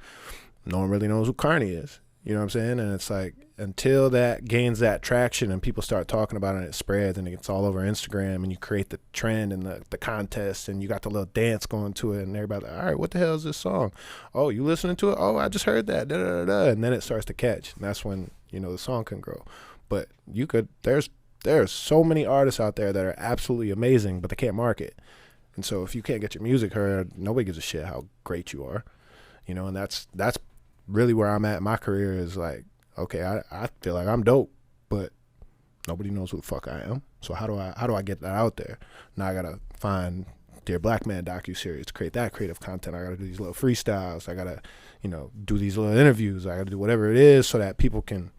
no one really knows who Carn3y is. You know what I'm saying? And it's like, until that gains that traction and people start talking about it and it spreads and it gets all over Instagram and you create the trend and the contest and you got the little dance going to it and everybody's like, all right, what the hell is this song? Oh, you listening to it? Oh, I just heard that. Da, da, da, da. And then it starts to catch. And that's when, you know, the song can grow. But there's so many artists out there that are absolutely amazing, but they can't market. And so if you can't get your music heard, nobody gives a shit how great you are. You know, and that's really where I'm at in my career is like, okay, I feel like I'm dope, but nobody knows who the fuck I am. So how do I get that out there? Now I gotta find Dear Black Man Docuseries to create that creative content. I gotta do these little freestyles. I gotta, you know, do these little interviews. I gotta do whatever it is so that people can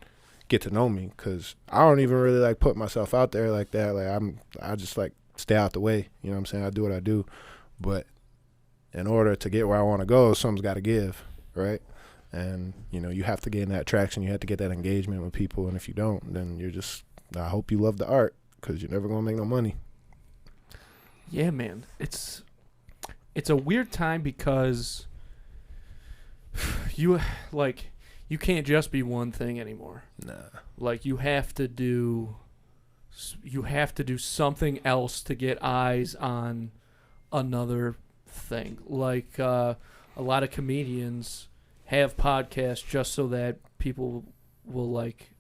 get to know me. Cause I don't even really like put myself out there like that. Like I just like stay out the way. You know what I'm saying? I do what I do, but in order to get where I want to go, something's got to give, right? And, you know, you have to gain that traction. You have to get that engagement with people. And if you don't, then you're just, I hope you love the art because you're never going to make no money. Yeah, man. It's a weird time because you can't just be one thing anymore. Nah. Like you have to do something else to get eyes on another thing. Like a lot of comedians have podcasts just so that people will like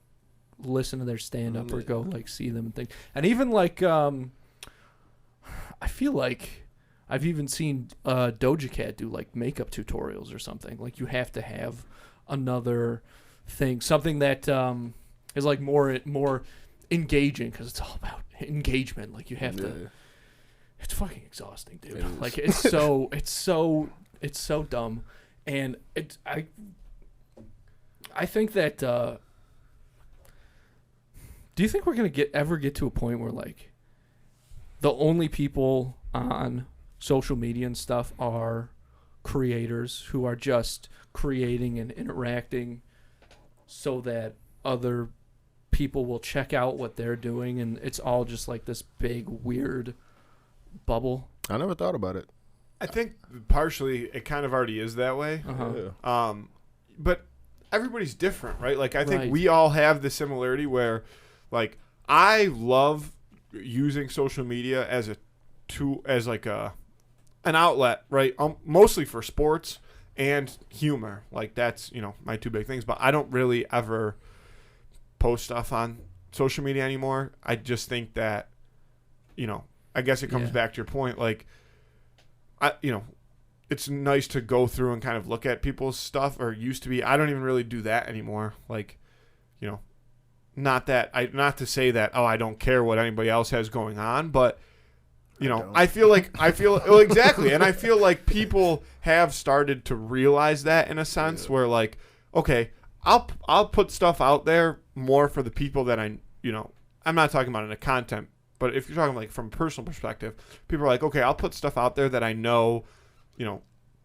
listen to their stand up or go like see them and things. And even like I feel like I've even seen Doja Cat do like makeup tutorials or something. Like you have to have another thing, something that is like more engaging because it's all about engagement. Like you have to. It's fucking exhausting, dude. Like it's so dumb. And I think that Do you think we're gonna ever get to a point where like the only people on social media and stuff are creators who are just creating and interacting so that other people will check out what they're doing, and it's all just like this big weird bubble? I never thought about it. I think partially it kind of already is that way. Uh-huh. But everybody's different, right? Like I think Right. we all have the similarity where, like, I love using social media as a tool, as like an outlet, right? Mostly for sports and humor. Like that's, my two big things. But I don't really ever post stuff on social media anymore. I just think that, I guess it comes Yeah. back to your point. Like, it's nice to go through and kind of look at people's stuff, or used to be. I don't even really do that anymore. Like, not to say that, I don't care what anybody else has going on, but I feel well, exactly. And I feel like people have started to realize that in a sense where like, okay, I'll put stuff out there more for the people that I'm not talking about in a content, but if you're talking like from a personal perspective, people are like, okay, I'll put stuff out there that I know,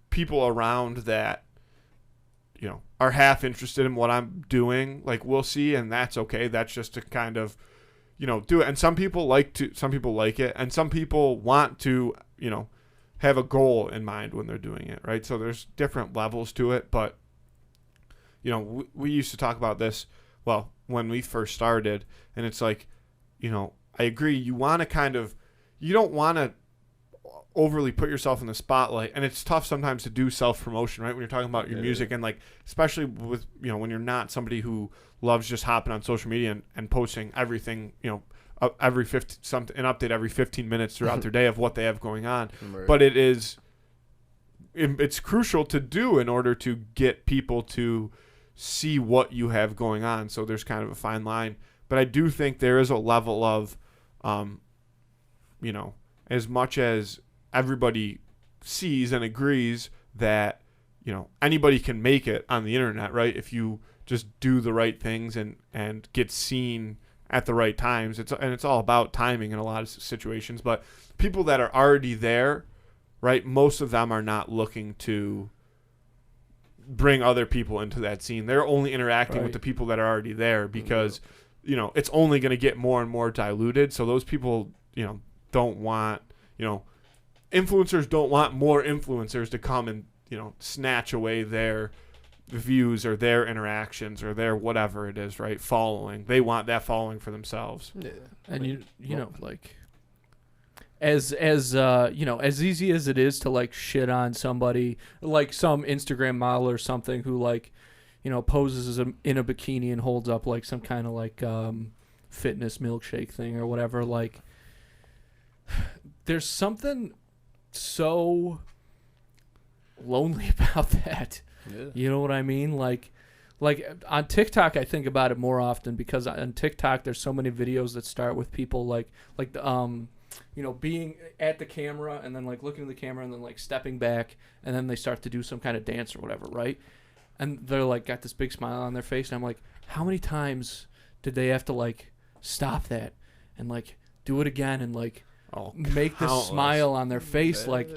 people around that, are half interested in what I'm doing, like we'll see, and that's okay. That's just to kind of, do it. And some people like it, and some people want to, have a goal in mind when they're doing it, right? So there's different levels to it, but we used to talk about this, well, when we first started, and it's like, I agree. You want to you don't want to overly put yourself in the spotlight, and it's tough sometimes to do self-promotion, right? When you're talking about your music, and like, especially with, when you're not somebody who loves just hopping on social media and posting everything, an update every 15 minutes throughout their day of what they have going on. Right. But it's crucial to do in order to get people to see what you have going on. So there's kind of a fine line, but I do think there is a level of, as much as everybody sees and agrees that, anybody can make it on the internet, right? If you just do the right things and get seen at the right times. It's all about timing in a lot of situations, but people that are already there, right? Most of them are not looking to bring other people into that scene. They're only interacting with the people that are already there because, it's only going to get more and more diluted. So those people, don't want, influencers don't want more influencers to come and, snatch away their views or their interactions or their whatever it is, right? Following. They want that following for themselves. Yeah. And like as easy as it is to like shit on somebody, like some Instagram model or something who like, poses in a bikini and holds up like some kind of like fitness milkshake thing or whatever, like there's something so lonely about that. Yeah. You know what I mean? Like on TikTok, I think about it more often because on TikTok there's so many videos that start with people like being at the camera and then like looking at the camera and then like stepping back and then they start to do some kind of dance or whatever, right? And they're like got this big smile on their face and I'm like, how many times did they have to like stop that and like do it again and like make this smile on their face? Like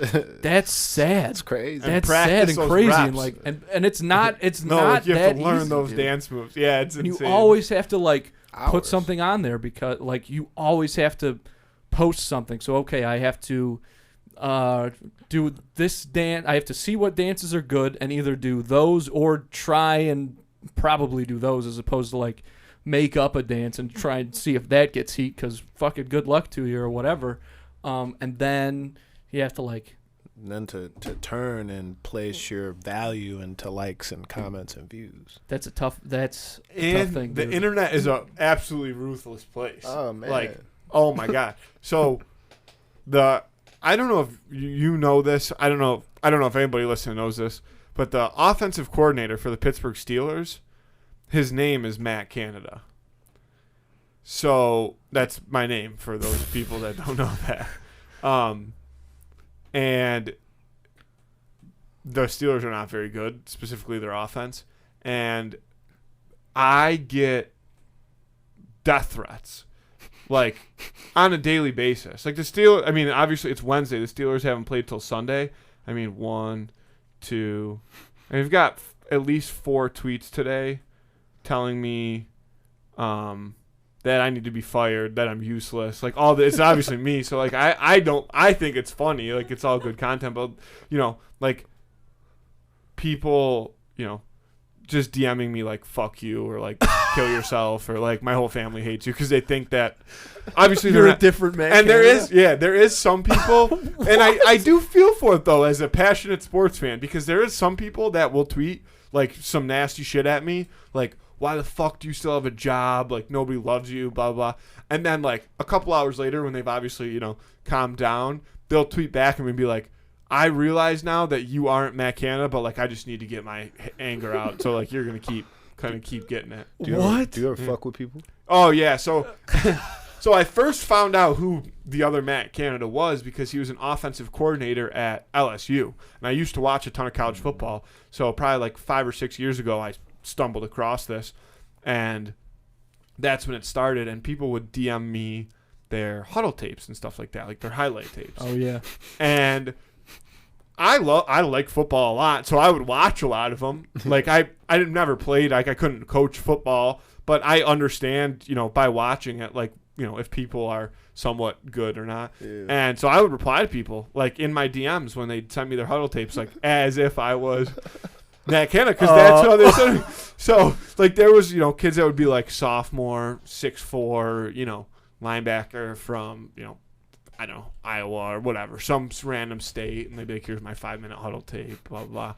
that's sad. That's crazy. That's sad and crazy reps. And like and it's not Like you have that to learn easy, those dude. dance moves. Yeah, it's And insane. you always have to like put Hours. something on there because like you always have to post something. So okay, I have to do this dance. I have to see what dances are good and either do those or try and probably do those as opposed to like make up a dance and try and see if that gets heat because fucking good luck to you or whatever. And then you have to like And then to turn and place your value into likes and comments and views. that's a tough tough thing. The dude. internet is a absolutely ruthless place. Oh man. Like, oh my god. So I don't know if you know this. I don't know if anybody listening knows this, but the offensive coordinator for the Pittsburgh Steelers, his name is Matt Canada. So that's my name for those people that don't know that. And the Steelers are not very good, specifically their offense. And I get death threats, like on a daily basis. Like the Steelers. I mean, obviously it's Wednesday. The Steelers haven't played till Sunday. I mean, 1, 2, and we've got at least 4 tweets today telling me that I need to be fired, that I'm useless. Like all this, it's obviously me. So like I think it's funny. Like it's all good content, but like people, just DMing me like fuck you or like kill yourself or like my whole family hates you because they think that obviously you're a different man. And there is some people and I do feel for it though as a passionate sports fan because there is some people that will tweet like some nasty shit at me like why the fuck do you still have a job? Like nobody loves you, blah blah. And then like a couple hours later when they've obviously calmed down, they'll tweet back and be like, I realize now that you aren't Matt Canada, but like I just need to get my anger out. So like you're gonna keep getting it. Do you ever fuck with people? Oh yeah. So so I first found out who the other Matt Canada was because he was an offensive coordinator at LSU, and I used to watch a ton of college football. So probably like 5 or 6 years ago, I stumbled across this, and that's when it started. And people would DM me their huddle tapes and stuff like that, like their highlight tapes. Oh yeah. And I like football a lot, so I would watch a lot of them. Like I never played, like I couldn't coach football, but I understand, by watching it, like, if people are somewhat good or not. Yeah. And so I would reply to people like in my DMs when they'd send me their huddle tapes, like as if I was Matt Canada, because that's how they said. So like there was, kids that would be like sophomore, 6'4", linebacker from, I don't know, Iowa or whatever, some random state, and they'd be like, here's my 5-minute huddle tape, blah, blah.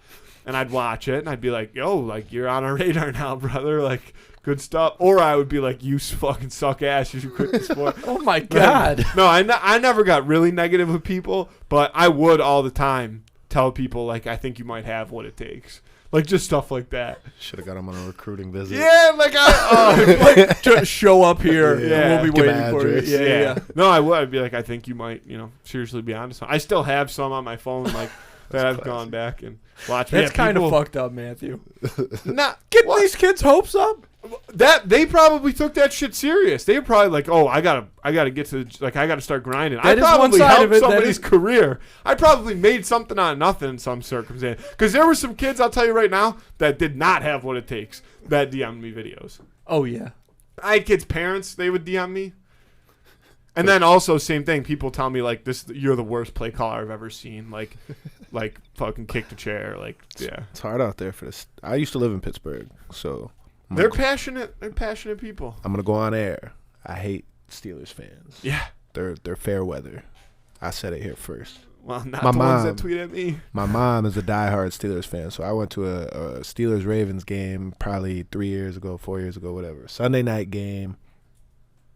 And I'd watch it, and I'd be like, yo, like, you're on our radar now, brother, like, good stuff. Or I would be like, you fucking suck ass, you should quit the sport. Oh, my God. No, I never got really negative with people, but I would all the time tell people, like, I think you might have what it takes. Like, just stuff like that. Should have got him on a recruiting visit. Yeah, like, like, just show up here. Yeah. We'll be waiting for you. Yeah. No, I would. I'd be like, I think you might, seriously be onto something. I still have some on my phone, like, that I've gone back and watched. That's kind of fucked up, Matthew. Getting these kids' hopes up? That they probably took that shit serious. They were probably like, "Oh, I gotta get to I gotta start grinding." That I probably is one side helped of it, somebody's career. I probably made something out of nothing in some circumstance. Because there were some kids, I'll tell you right now, that did not have what it takes that DM'd me videos. Oh yeah, I had kids' parents; they would DM me. And then also same thing. People tell me like, "This, you're the worst play caller I've ever seen." Like fucking kick the chair. Like, yeah, it's hard out there for this. I used to live in Pittsburgh, so. They're passionate. They're passionate people. I'm gonna go on air. I hate Steelers fans. Yeah, they're fair weather. I said it here first. Well, not the ones that tweet at me. My mom is a diehard Steelers fan, so I went to a Steelers Ravens game probably 3 years ago, 4 years ago, whatever. Sunday night game.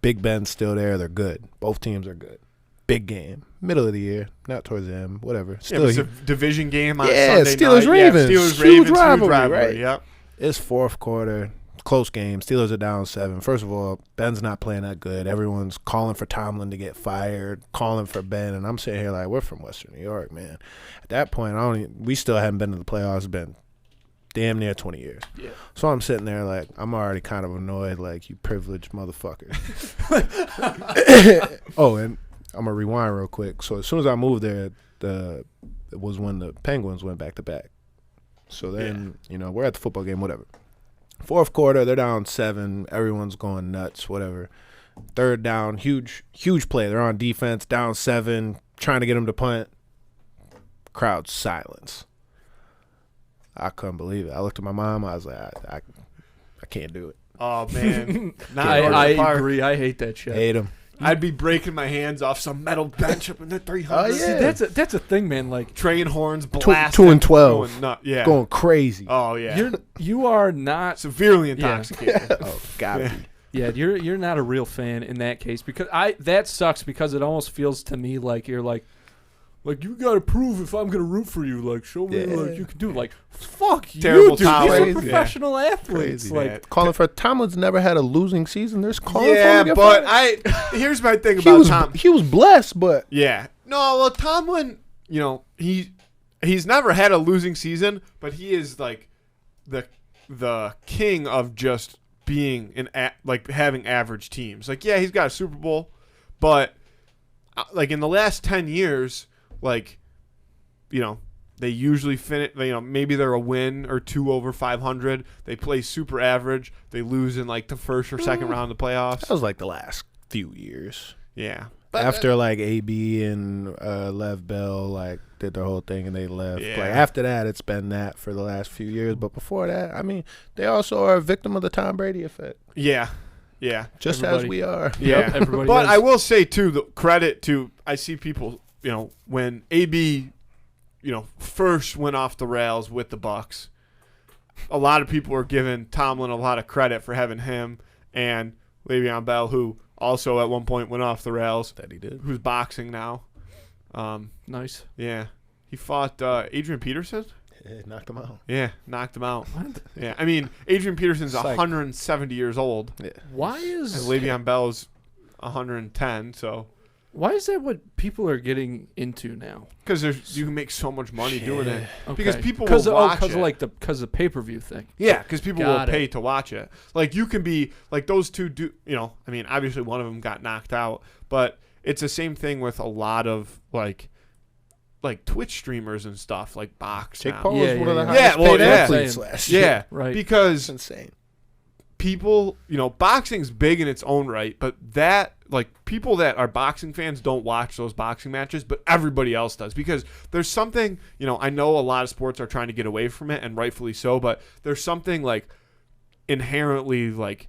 Big Ben's still there. They're good. Both teams are good. Big game, middle of the year, not towards the end. Whatever. Still, it's a division game on Sunday Steelers night. Ravens. Yeah, Steelers Ravens, huge rivalry, right? Yep. It's fourth quarter. Close game. Steelers are down 7. First of all, Ben's not playing that good. Everyone's calling for Tomlin to get fired, calling for Ben, and I'm sitting here like, we're from Western New York, man. At that point, we still haven't been to the playoffs. It's been damn near 20 years. Yeah. So I'm sitting there like, I'm already kind of annoyed, like, you privileged motherfucker. Oh, and I'm going to rewind real quick. So as soon as I moved there, it was when the Penguins went back-to-back. So then, we're at the football game, whatever. Fourth quarter, they're down 7. Everyone's going nuts, whatever. Third down, huge play. They're on defense, down 7, trying to get them to punt. Crowd silence. I couldn't believe it. I looked at my mom. I was like, I can't do it. Oh, man. I agree. I hate that shit. Hate them. I'd be breaking my hands off some metal bench up in the 300. Oh, yeah. See, that's a thing, man. Like train horns blasting. 2 and 12. Going crazy. Oh, yeah. You are not severely intoxicated. Yeah. Oh, gotta be. Yeah, you're not a real fan in that case because that sucks because it almost feels to me like you're like you gotta prove if I'm gonna root for you, like show me like you can do it. Like fuck Terrible you, dude. Tomlin. These are professional athletes. Crazy, like calling for Tomlin's never had a losing season. There's calling for him to get but fired. here's my thing about Tom. He was blessed, but yeah, no. Well, Tomlin, he's never had a losing season, but he is like the king of just being like having average teams. Like, yeah, he's got a Super Bowl, but like in the last 10 years, like, you know, they usually finish, you know, maybe they're a win or two over 500. They play super average. They lose in like the first or second round of the playoffs. That was like the last few years. Yeah. But after like AB and Lev Bell like did their whole thing and they left. Yeah. Like after that, it's been that for the last few years. But before that, I mean, they also are a victim of the Tom Brady effect. Yeah. Yeah. Just Everybody. as we are. Yeah. Yep, everybody But is. I will say, too, the credit to, I see people, you know, when AB, you know, first went off the rails with the Bucks, a lot of people were giving Tomlin a lot of credit for having him and Le'Veon Bell, who also at one point went off the rails. That he did. Who's boxing now. Nice. Yeah. He fought Adrian Peterson. Yeah, knocked him out. Yeah, knocked him out. What? Yeah, I mean, Adrian Peterson's Psych. 170 years old. Yeah. Why And is Le'Veon Bell's 110, so. that what people are getting into now? Because you can make so much money doing it. Okay. Because people will watch it. Because of pay-per-view thing. Yeah, because people Got will pay it. to watch it. Like, you can be, like, those two do, you know, I mean, obviously one of them got knocked out, but it's the same thing with a lot of, like Twitch streamers and stuff, like Box Jake now. Paul Yeah, was one of the yeah. highest Yeah, well, paid yeah. athletes last year. Yeah, Right. because It's insane. people, you know, boxing's big in its own right, but that, like, people that are boxing fans don't watch those boxing matches, but everybody else does, because there's something, you know, I know a lot of sports are trying to get away from it, and rightfully so, but there's something, like, inherently, like,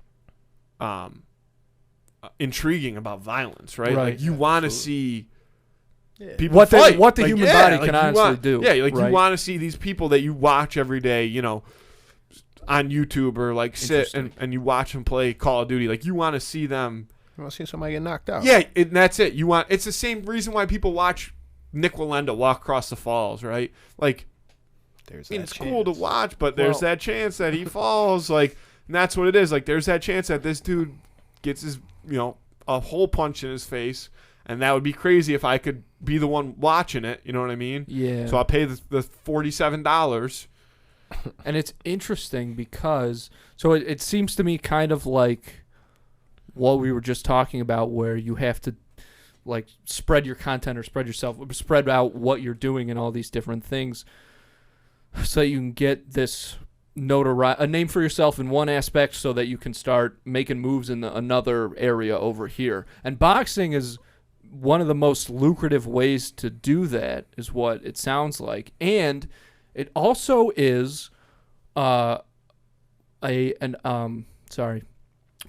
intriguing about violence, right? Right. Like, you want to see Yeah. people What the fight. human yeah, body like, can you honestly want- do. Yeah, like, right? you want to see these people that you watch every day, you know, on YouTube, or like sit and you watch them play Call of Duty. Like, you want to see them. You want to see somebody get knocked out. Yeah, and that's it. You want. It's the same reason why people watch Nick Wallenda walk across the falls, right? Like, There's I mean, that it's cool to chance. watch, but there's that chance that he falls. Like, and that's what it is. Like, there's that chance that this dude gets his, you know, a hole punch in his face, and that would be crazy if I could be the one watching it. You know what I mean? Yeah. So I'll pay the $47. And it's interesting because it seems to me kind of like what we were just talking about, where you have to like spread your content or spread out what you're doing and all these different things, so that you can get this a name for yourself in one aspect, so that you can start making moves in another area over here. And boxing is one of the most lucrative ways to do that, is what it sounds like. And it also is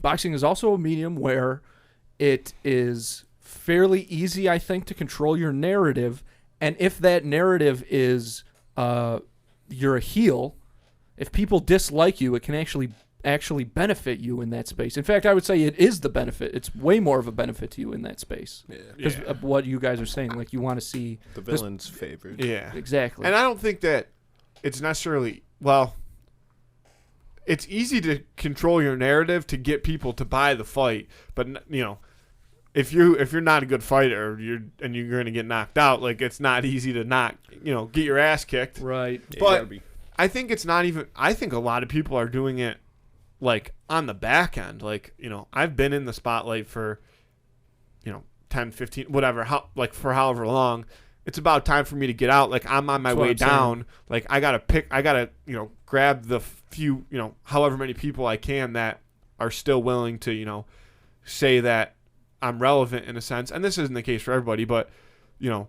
boxing is also a medium where it is fairly easy, I think, to control your narrative. And if that narrative is you're a heel, if people dislike you, it can actually benefit you in that space. In fact, I would say it is the benefit. It's way more of a benefit to you in that space. Yeah. Because of what you guys are saying. Like, you want to see The villain's favored. Yeah. exactly. And I don't think that it's necessarily, well, it's easy to control your narrative to get people to buy the fight, but, you know, if you're not a good fighter, you're going to get knocked out, like, it's not easy to not, you know, get your ass kicked. right. Yeah, But you gotta be- I think it's not even, I think a lot of people are doing it, like, on the back end. Like, you know, I've been in the spotlight for, you know, 10, 15, whatever, for however long. It's about time for me to get out. Like, I'm on my That's what way I'm saying. down. Like, I gotta, you know, grab the few, you know, however many people I can that are still willing to, you know, say that I'm relevant in a sense. And this isn't the case for everybody, but, you know,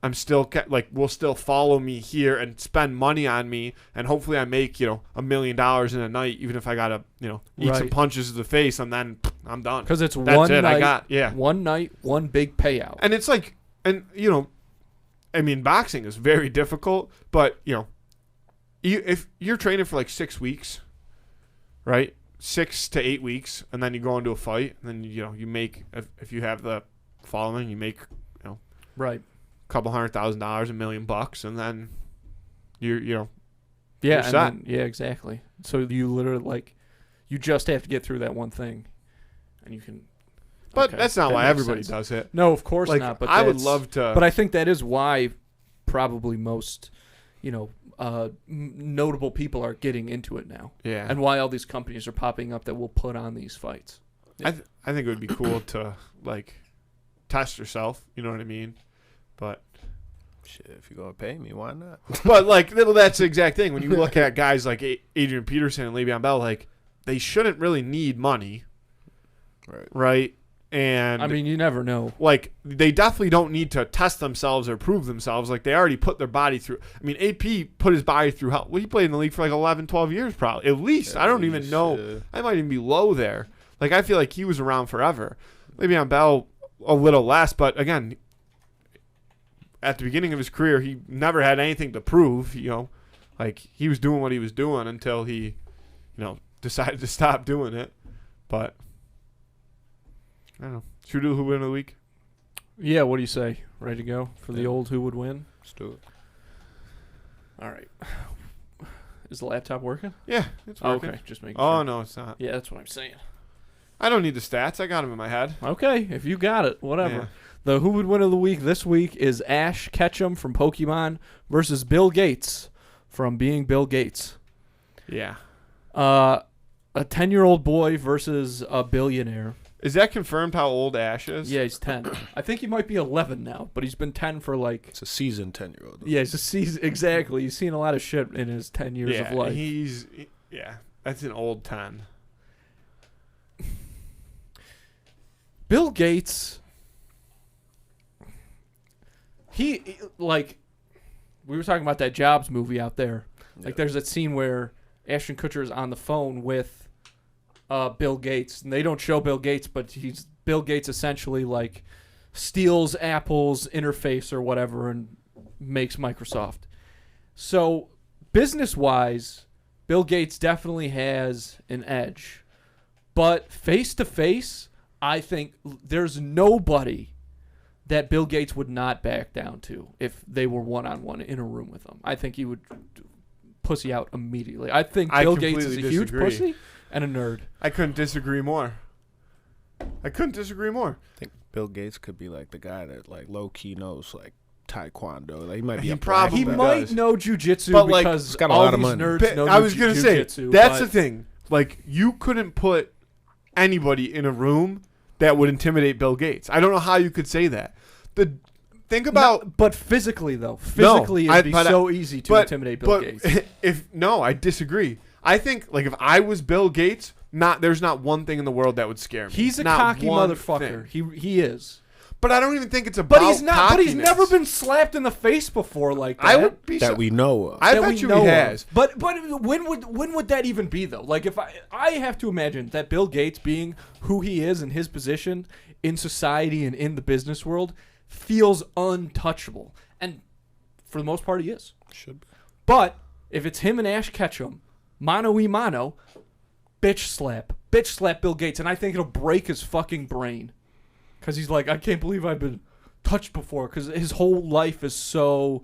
I'm still, will still follow me here and spend money on me. And hopefully I make, you know, $1 million in a night, even if I gotta, you know, eat some Right. punches to the face, and then I'm done. Because it's That's one it. night. Yeah. One night, one big payout. And it's like, and, you know, I mean, boxing is very difficult, but, you know, if you're training for like 6 weeks, right? 6 to 8 weeks, and then you go into a fight, and then, you know, you make, if you have the following, you make, you know, Right. a couple $100,000, $1 million bucks, and then you know, Yeah. you're And set. then, yeah. Exactly. So you literally you just have to get through that one thing, and you can. But okay, that's not that why makes everybody sense. does it. No, of course Like, not. But I would that's- love to. But I think that is why probably most notable people are getting into it now. Yeah. And why all these companies are popping up that will put on these fights. I think it would be cool to like test yourself. You know what I mean? But Shit, if you're gonna pay me, why not? but like that's the exact thing. When you look at guys like Adrian Peterson and Le'Veon Bell, like they shouldn't really need money, right? And I mean, you never know. Like they definitely don't need to test themselves or prove themselves. Like they already put their body through. I mean, AP put his body through hell. Well, he played in the league for like 11, 12 years, probably at least. I don't even know. I might even be low there. Like I feel like he was around forever. Le'Veon Bell a little less, but again, at the beginning of his career, he never had anything to prove. Like he was doing what he was doing until he, decided to stop doing it. But I don't know. Should we do who win of the week? Yeah, what do you say? Ready to go for the old who would win? Let's do it. All right. Is the laptop working? Yeah, it's working. Okay, just making Oh, sure. no, it's not. Yeah, that's what I'm saying. I don't need the stats. I got them in my head. Okay, if you got it, whatever. Yeah. The who would win of the week this week is Ash Ketchum from Pokemon versus Bill Gates from Being Bill Gates. Yeah. A 10-year-old boy versus a billionaire. Is that confirmed how old Ash is? Yeah, he's 10. I think he might be 11 now, but he's been 10 for like... It's a seasoned 10-year-old. Yeah, exactly. He's seen a lot of shit in his 10 years of life. That's an old 10. Bill Gates... we were talking about that Jobs movie out there. Like, there's that scene where Ashton Kutcher is on the phone with Bill Gates, and they don't show Bill Gates, but Bill Gates essentially, like, steals Apple's interface or whatever and makes Microsoft. So, business-wise, Bill Gates definitely has an edge. But face-to-face, I think there's nobody that Bill Gates would not back down to if they were one-on-one in a room with him. I think he would pussy out immediately. I think Bill Gates is a huge pussy and a nerd. I couldn't disagree more. I think Bill Gates could be like the guy that like low-key knows like Taekwondo. Like, he might be He a probably He black might belt. know jujitsu but, like, because he's got a all lot of these money. nerds know I was going to say, jujitsu, that's but the thing. Like, you couldn't put anybody in a room that would intimidate Bill Gates. I don't know how you could say that. Think about... but physically, though. Physically, it'd be so easy to intimidate Bill Gates. I disagree. I think, like, if I was Bill Gates, there's not one thing in the world that would scare me. He's a Not cocky one motherfucker. thing. He is. But I don't even think it's about But he's not. cockiness. But he's never been slapped in the face before like that. I would be that we know of. I that bet we you know he of. has. But when would that even be though? Like if I have to imagine that Bill Gates being who he is in his position in society and in the business world feels untouchable, and for the most part he is. Should be. But if it's him and Ash Ketchum, mano y mano, bitch slap Bill Gates, and I think it'll break his fucking brain, because he's like, I can't believe I've been touched before, because his whole life is so.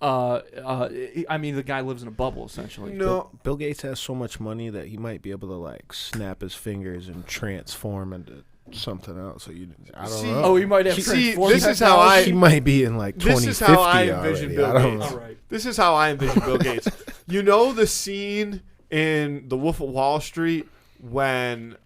I mean, the guy lives in a bubble essentially. No, Bill Gates has so much money that he might be able to like snap his fingers and transform into something else. So I don't know. Oh, he might have. This is how He might be in like 2050 This is how I envision already. Bill I don't Gates. know. All right. This is how I envision Bill Gates. You know the scene in The Wolf of Wall Street when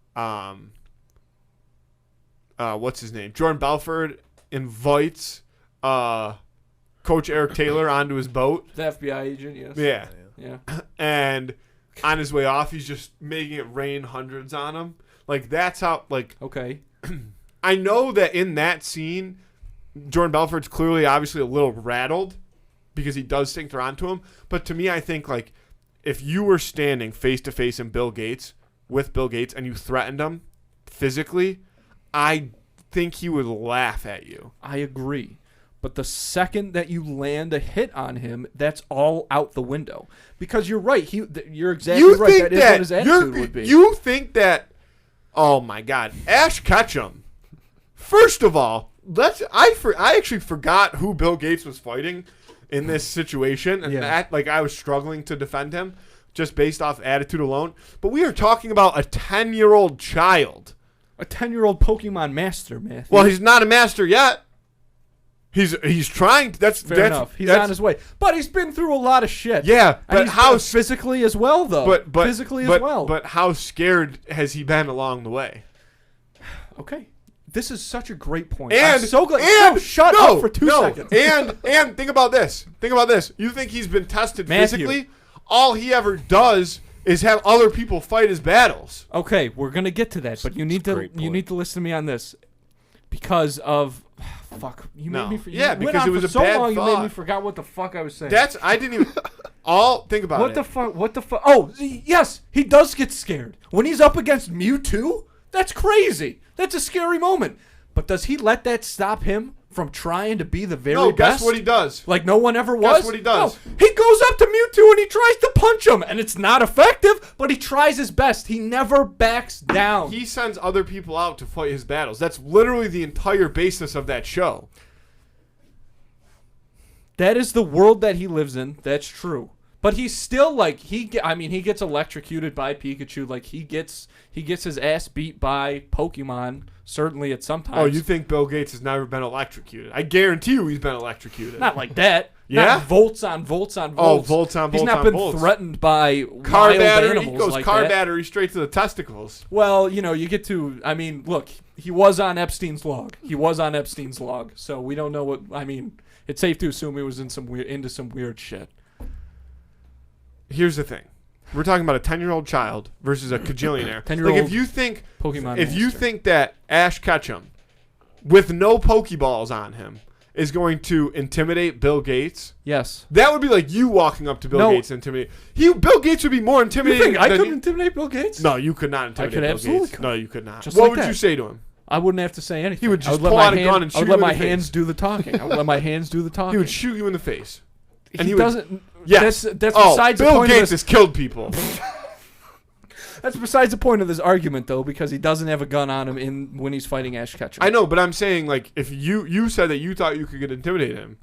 what's his name? Jordan Belfort invites Coach Eric Taylor onto his boat. The FBI agent, yes. Yeah. Yeah. And on his way off, he's just making it rain hundreds on him. Like, that's how, like, Okay. I know that in that scene, Jordan Belfort's clearly, obviously, a little rattled because he does think they're onto him. But to me, I think, like, if you were standing face-to-face with Bill Gates, and you threatened him physically, I think he would laugh at you. I agree. But the second that you land a hit on him, that's all out the window. Because you're right. You're exactly right. That is what his attitude would be. You think that... Oh, my God. Ash Ketchum. First of all, I actually forgot who Bill Gates was fighting in this situation. And that, like, I was struggling to defend him just based off attitude alone. But we are talking about a 10-year-old child. A 10-year-old Pokemon master, Matthew. Well, he's not a master yet. He's trying. That's Fair enough. He's on his way, but he's been through a lot of shit. Yeah, and but he's how physically as well, though. But physically as well. But how scared has he been along the way? Okay, this is such a great point. And I'm so glad. And no, shut up for 2 seconds. And think about this. Think about this. You think he's been tested Matthew. physically? All he ever does is have other people fight his battles. Okay, we're gonna get to that, but you need to listen to me on this because of fuck. You made me. Because it was a so bad long. thought. You made me forgot what the fuck I was saying. I didn't even. Think about it. What the fuck? Oh, yes, he does get scared when he's up against Mewtwo. That's crazy. That's a scary moment. But does he let that stop him from trying to be the very best? Guess what he does. Like no one ever was? Guess what he does. No, he goes up to Mewtwo and he tries to punch him, and it's not effective, but he tries his best. He never backs down. He sends other people out to fight his battles. That's literally the entire basis of that show. That is the world that he lives in. That's true. But he's still like he gets electrocuted by Pikachu. Like he gets his ass beat by Pokemon. Certainly at some times. Oh, you think Bill Gates has never been electrocuted? I guarantee you he's been electrocuted. Not like that. Yeah? Not volts on volts on volts. Oh, volts on volts He's not on been volts. threatened by Car wild battery. animals He goes like car that. battery straight to the testicles. Well, you get to. I mean, look, he was on Epstein's log. So we don't know what. I mean, it's safe to assume he was into some weird shit. Here's the thing. We're talking about a 10-year-old child versus a cajillionaire. 10-year-old Like if you think Pokemon if you monster. think that Ash Ketchum with no Pokeballs on him is going to intimidate Bill Gates, Yes. that would be like you walking up to Bill Gates and intimidating. Bill Gates would be more You intimidating. think I than could intimidate Bill Gates? No, you could not intimidate could Bill absolutely Gates. could. No, you could not. Just What like would that. you say to him? I wouldn't have to say anything. He would just I would pull let out my a gun and I shoot would you let in my the hands face. do the talking. I would let my hands do the talking. He would shoot you in the face. And he would, doesn't. Yes. That's oh, besides the Bill point Gates of this. has killed people. That's besides the point of this argument, though, because he doesn't have a gun on him when he's fighting Ash Ketchum. I know, but I'm saying, like, if you said that you thought you could intimidate him,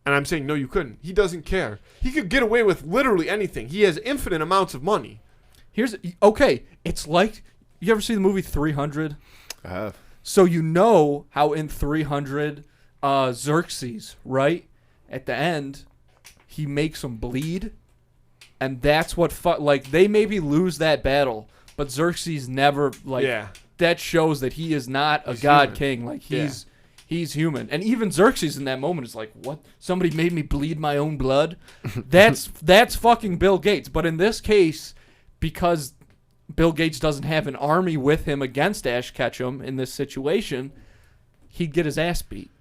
and I'm saying, no, you couldn't. He doesn't care. He could get away with literally anything. He has infinite amounts of money. It's like, you ever see the movie 300? I have. So you know how in 300, Xerxes, right? At the end, he makes him bleed. And that's what, they maybe lose that battle, but Xerxes never, that shows that he is not a god king. Like, he's human. And even Xerxes in that moment is like, what? Somebody made me bleed my own blood? That's fucking Bill Gates. But in this case, because Bill Gates doesn't have an army with him against Ash Ketchum in this situation, he'd get his ass beat.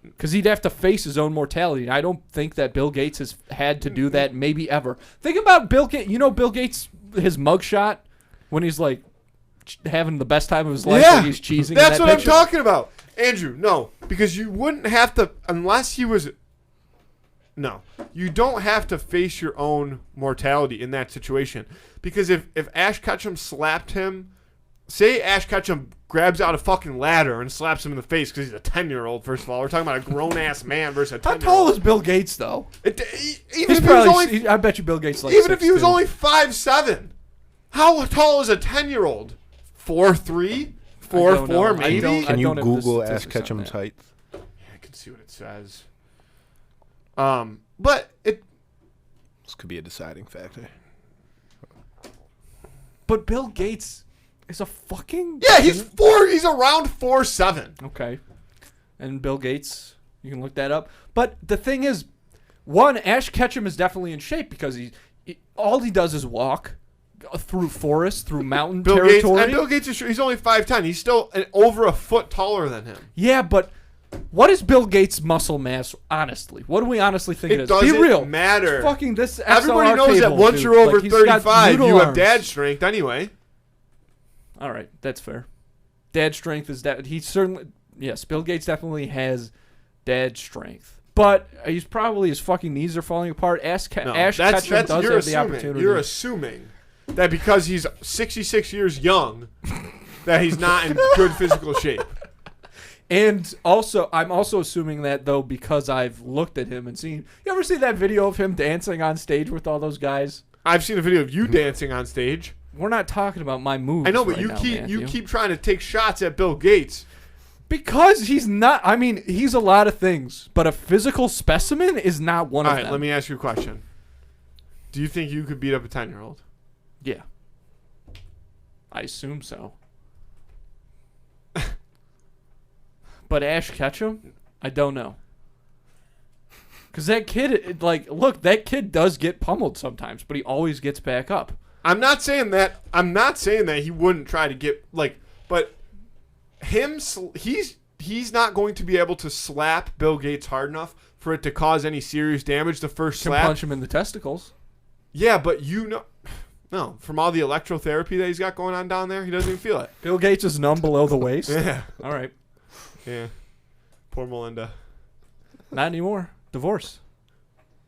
Because he'd have to face his own mortality. I don't think that Bill Gates has had to do that maybe ever. Think about Bill Gates. You know Bill Gates, his mugshot, when he's like having the best time of his life when he's cheesing. That's what picture. I'm talking about. Andrew, no. Because you wouldn't have to, unless he was... No. You don't have to face your own mortality in that situation. Because if Ash Ketchum slapped him... Say Ash Ketchum grabs out a fucking ladder and slaps him in the face because he's a 10-year-old, first of all. We're talking about a grown-ass man versus a 10-year-old. How tall is Bill Gates, though? I bet you Bill Gates like even if he was 6'2". only 5'7". How tall is a 10-year-old? 4'3"? 4'4", maybe? Can you Google Ash Ketchum's height? Yeah, I can see what it says. But it... This could be a deciding factor. But Bill Gates... is a fucking... Yeah, he's around 4'7". Okay. And Bill Gates, you can look that up. But the thing is, one, Ash Ketchum is definitely in shape because all he does is walk through forest, through mountain territory. Bill Gates he's only 5'10". He's still over a foot taller than him. Yeah, but what is Bill Gates' muscle mass, honestly? What do we honestly think it is? Doesn't Be real. matter. Fucking this Everybody XLR knows cable, that once dude. you're over Like, he's got 35, noodle you have arms. dad strength anyway. All right, that's fair. Dad strength is that he certainly Bill Gates definitely has dad strength, but his fucking knees are falling apart. Ash Ketchum does have the opportunity. You're assuming that because he's 66 years young, that he's not in good physical shape. And also, I'm also assuming that though because I've looked at him and seen. You ever see that video of him dancing on stage with all those guys? I've seen a video of you dancing on stage. We're not talking about my moves. I know, but right now, you keep trying to take shots at Bill Gates. Because he's not. I mean, he's a lot of things, but a physical specimen is not one All of right, them. let me ask you a question. Do you think you could beat up a 10-year-old? Yeah. I assume so. But Ash Ketchum, I don't know. Because that kid, look, that kid does get pummeled sometimes, but he always gets back up. I'm not saying that. I'm not saying that he wouldn't try to get but he's not going to be able to slap Bill Gates hard enough for it to cause any serious damage. The first Can slap, punch him in the testicles. yeah, but no, from all the electrotherapy that he's got going on down there, he doesn't even feel it. Bill Gates is numb below the waist. Yeah, All right. yeah. Poor Melinda. Not anymore. Divorce.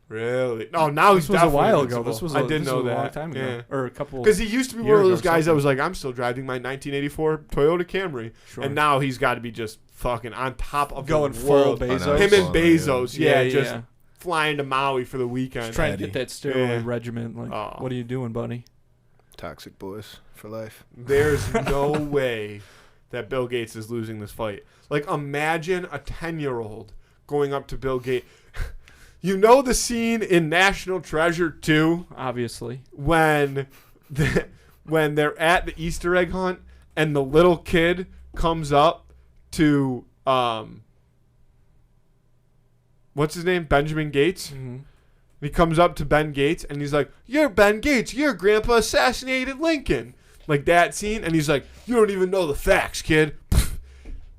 Really? No, now he's This was a definitely while invincible. ago. This was I didn't know a that. long time ago. Yeah. Or a couple. Because he used to be one years of those or guys that something. was like, I'm still driving my 1984 Toyota Camry. Sure. And now he's got to be just fucking on top of Going the full world. Bezos. Him and Bezos, Yeah, just yeah. flying to Maui for the weekend. Just trying to get that steroid Yeah. regimen. Like, Oh. what are you doing, buddy? Toxic boys for life. There's no way that Bill Gates is losing this fight. Like, imagine a 10-year-old going up to Bill Gates. You know the scene in National Treasure 2 Obviously. when they're at the Easter egg hunt and the little kid comes up to what's his name? Benjamin Gates. Mm-hmm. He comes up to Ben Gates and he's like, "You're Ben Gates. Your grandpa assassinated Lincoln." Like that scene, and he's like, "You don't even know the facts, kid."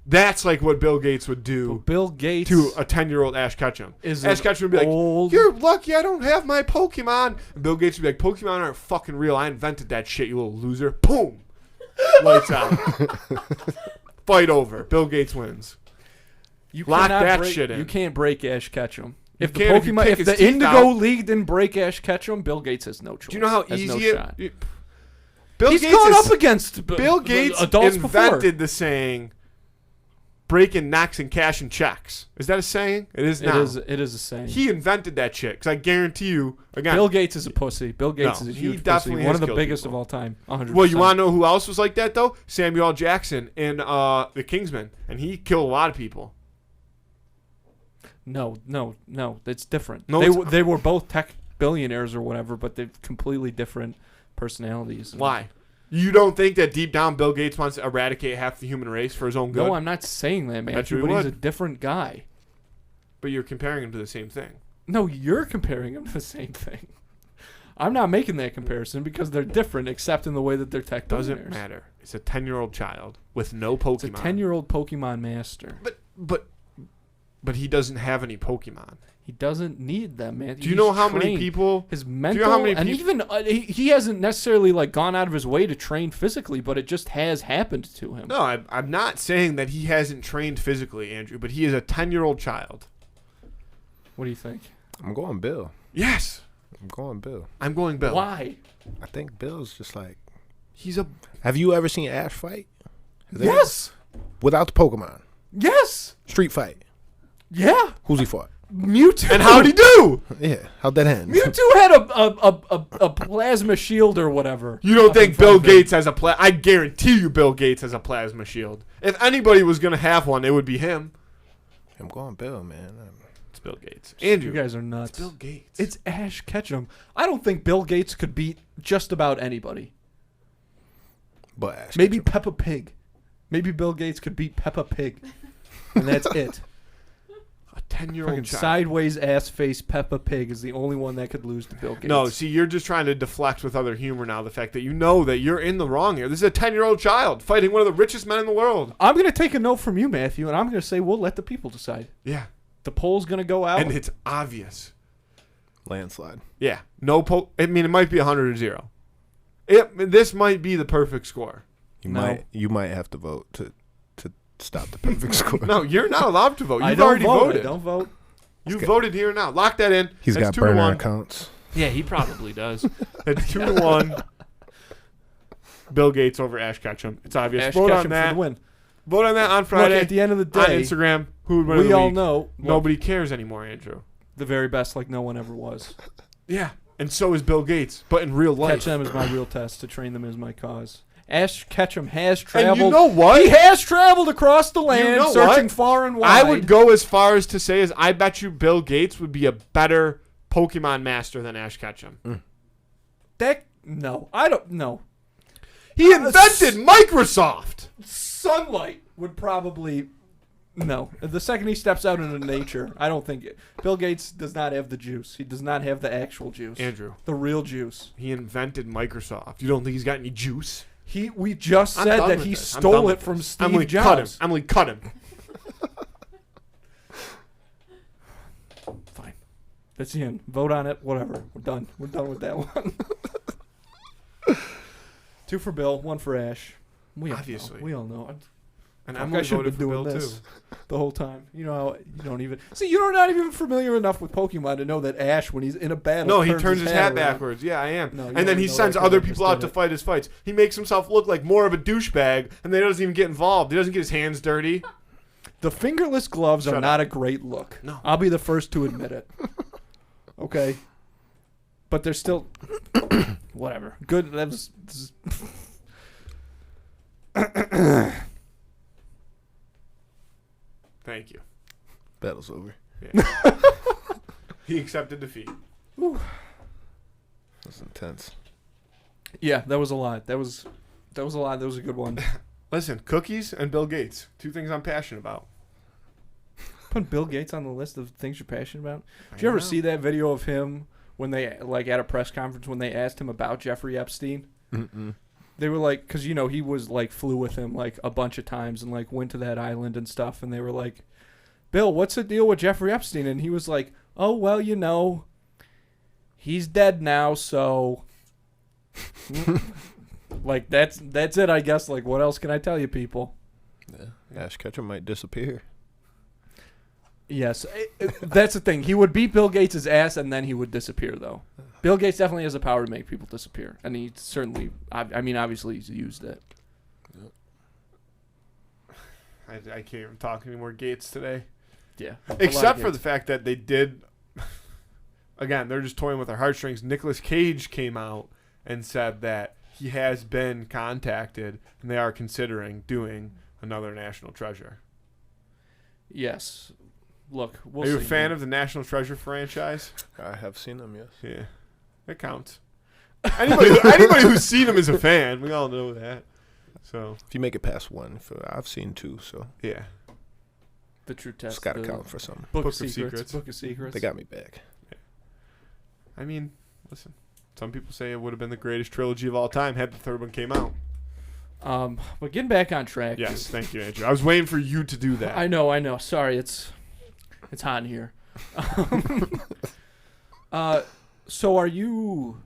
That's like what Bill Gates would do Bill Gates to a 10-year-old Ash Ketchum. is Ash Ketchum would be old. like, "You're lucky I don't have my Pokemon." And Bill Gates would be like, "Pokemon aren't fucking real. I invented that shit, you little loser." Boom. Lights out. Fight over. Bill Gates wins. You Lock cannot that break, shit in. You can't break Ash Ketchum. If the can if you Pokemon, pick if his the teeth Indigo out. League didn't break Ash Ketchum, Bill Gates has no choice. Do you know how Has easy no it? shot. Bill He's Gates gone is- up against Bill Gates adults invented the saying, "breaking necks and cashing checks." Is that a saying? It is now. It is a saying. He invented that shit. Because I guarantee you, again. Bill Gates is a pussy. Bill Gates No, is a he huge pussy. definitely One has of the killed biggest people. of all time. 100%. Well, you want to know who else was like that though? Samuel L. Jackson in The Kingsman, and he killed a lot of people. No. That's different. No, They were both tech billionaires or whatever, but they're completely different personalities. Why? You don't think that deep down Bill Gates wants to eradicate half the human race for his own good? No, I'm not saying that, man. Bet you But he he's a would. different guy. But you're comparing him to the same thing. No, you're comparing them to the same thing. I'm not making that comparison because they're different, except in the way that they're tech Doesn't billionaires. matter. It's a 10-year-old child with no Pokemon. It's a 10-year-old Pokemon master. But he doesn't have any Pokemon. He doesn't need them, man. Do you know how many people? His mental, know how many and peop- even he hasn't necessarily like gone out of his way to train physically, but it just has happened to him. No, I'm not saying that he hasn't trained physically, Andrew, but he is a 10-year-old child. What do you think? I'm going Bill. Yes, I'm going Bill. I'm going Bill. Why? I think Bill's just like. He's a Have you ever seen Ash fight? Yes. Without the Pokemon. Yes. Street fight. Yeah. Who's he fought? Mewtwo. and how'd he do? Yeah. How'd that end? Mewtwo had a plasma shield or whatever. You don't up in think front Bill of him. Gates has a I guarantee you Bill Gates has a plasma shield. If anybody was gonna have one, it would be him. I'm going Bill, man. It's Bill Gates. You Andrew, guys are nuts. it's Bill Gates. It's Ash Ketchum. I don't think Bill Gates could beat just about anybody. But Ash Maybe Ketchum. Peppa Pig. Maybe Bill Gates could beat Peppa Pig. And that's it. a 10-year-old Fucking child. sideways ass face Peppa Pig is the only one that could lose to Bill Gates. No, see, you're just trying to deflect with other humor now. The fact that you know that you're in the wrong here. This is a 10-year-old child fighting one of the richest men in the world. I'm going to take a note from you, Matthew, and I'm going to say we'll let the people decide. Yeah, The poll's going to go out. and it's obvious. Landslide. Yeah, no I mean, it might be 100-0. This might be the perfect score. No. You might have to vote to stop the perfect score. No, you're not allowed to vote. I You've don't already vote. voted. I don't vote. You voted here now. Lock that in. He's That's got 2 to burner 1. accounts. Yeah, he probably does. It's 2 to 1. Bill Gates over Ash Ketchum. It's obvious. Ash Vote on Ketchum for that. the win. Vote on that on Look, Friday. at the end of the on day, Instagram. Who would win of we the all week? know Nobody cares anymore, Andrew. the very best like no one ever was. Yeah, and so is Bill Gates, but in real life. Catch them is my real test. To train them is my cause. Ash Ketchum has And traveled. you know what? He has traveled across the land, know searching what? far and wide. I would go as far as to say is I bet you Bill Gates would be a better Pokemon master than Ash Ketchum. No, I don't know. He invented Microsoft. Sunlight would probably. No. The second he steps out into nature, I don't think Bill Gates does not have the juice. He does not have the actual juice. Andrew. The real juice. He invented Microsoft. You don't think he's got any juice? We just I'm said done that with he this. I'm stole done it with from this. Steve Emily, Jobs. cut him. Emily, cut him. Fine. That's the end. Vote on it. Whatever. We're done. We're done with that one. 2 for Bill, 1 for Ash. Obviously. We all know. And I Emily should have voted been for doing Bill, this too. the whole time. You know how you don't even see. You're not even familiar enough with Pokemon to know that Ash, when he's in a battle, No, he turns his hat around. backwards. Yeah, I am. No, you And don't then he know sends that 'cause other I just people out did to it. fight his fights. He makes himself look like more of a douchebag, and then he doesn't even get involved. He doesn't get his hands dirty. The fingerless gloves are Shut not a great look. No. I'll be the first to admit it. Okay, but they're still whatever. Good. That was. Thank you. Battle's over. Yeah. He accepted defeat. That's intense. Yeah, that was a lot. That was a lot. That was a good one. Listen, cookies and Bill Gates. 2 things I'm passionate about. Put Bill Gates on the list of things you're passionate about. I Did you ever know. see that video of him when they at a press conference when they asked him about Jeffrey Epstein? Mm-mm. They were like, because he was flew with him a bunch of times and went to that island and stuff, and they were like, Bill, what's the deal with Jeffrey Epstein? And he was like, oh well, he's dead now, so that's it, I guess. What else can I tell you, people? Yeah. Ash Ketchum might disappear. Yes, that's the thing. He would beat Bill Gates' ass, and then he would disappear, though. Bill Gates definitely has the power to make people disappear, and he certainly, obviously he's used it. I can't even talk anymore Gates today. Yeah. Except for the fact that they did, again, they're just toying with our heartstrings. Nicolas Cage came out and said that he has been contacted, and they are considering doing another National Treasure. Yes. Look, we'll Are you a see. fan of the National Treasure franchise? I have seen them, yes. Yeah. It counts. Anybody who's seen him is a fan. We all know that. So, If you make it past 1, I've seen 2, so yeah. The true test. it's got to the count for something. Book of Book of Secrets. Secrets. Book of Secrets. They got me back. I mean, listen. Some people say it would have been the greatest trilogy of all time had the third one came out. But getting back on track. Yes, thank you, Andrew. I was waiting for you to do that. I know. Sorry, it's hot in here. So are you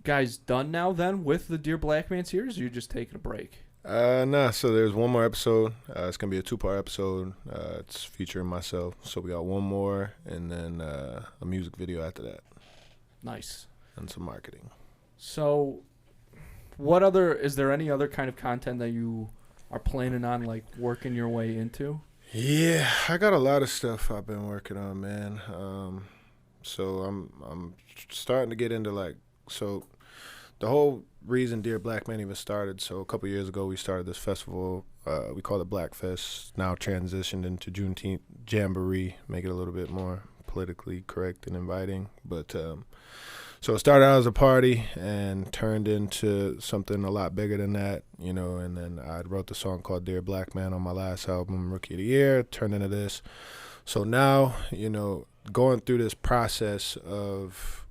guys done now then with the Dear Black Man series, or are you just taking a break? Nah, so there's one more episode. It's going to be a 2-part episode. It's featuring myself. So we got one more and then a music video after that Nice. and some marketing. So is there any other kind of content that you are planning on working your way into? Yeah, I got a lot of stuff I've been working on, man. So I'm starting to get into so the whole reason Dear Black Man even started. So a couple years ago, we started this festival. We call it Black Fest. Now transitioned into Juneteenth Jamboree, make it a little bit more politically correct and inviting. But so it started out as a party and turned into something a lot bigger than that, And then I wrote the song called Dear Black Man on my last album, Rookie of the Year, turned into this. So now, going through this process of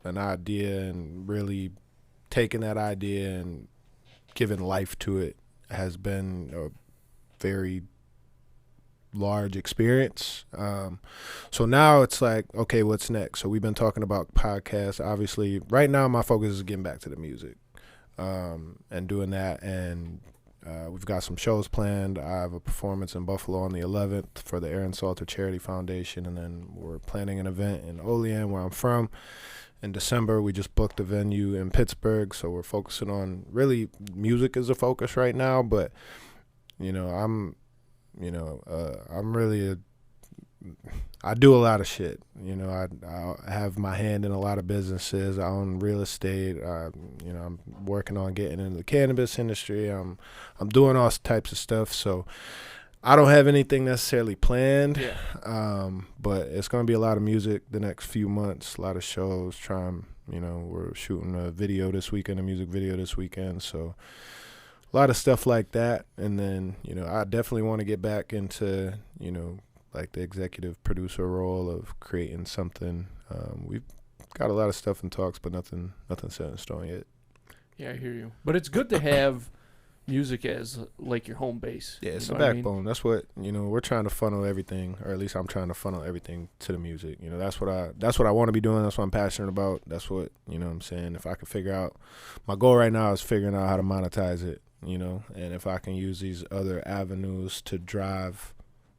an idea and really taking that idea and giving life to it has been a very large experience. So now it's okay, what's next? So we've been talking about podcasts. Obviously, right now my focus is getting back to the music and doing that. And we've got some shows planned. I have a performance in Buffalo on the 11th for the Aaron Salter Charity Foundation. And then we're planning an event in Olean, where I'm from. In December, we just booked a venue in Pittsburgh, so we're focusing on really music is a focus right now. But I'm really I do a lot of shit. You know, I have my hand in a lot of businesses. I own real estate. You know, I'm working on getting into the cannabis industry. I'm doing all types of stuff. So I don't have anything necessarily planned. Yeah. But it's going to be a lot of music the next few months, a lot of shows. You know, we're shooting a video this weekend, a music video this weekend. So a lot of stuff like that. And then, you know, I definitely want to get back into, you know, like the executive producer role of creating something. We've got a lot of stuff in talks, but nothing set in stone yet. Yeah, I hear you. But it's good to have music as like your home base. Yeah, it's you the know what I mean? backbone. That's what, you know, we're trying to funnel everything, or at least I'm trying to funnel everything to the music. You know, that's what I want to be doing. That's what I'm passionate about. That's what, you know what I'm saying. If I could figure out, my goal right now is figuring out how to monetize it, you know, and if I can use these other avenues to drive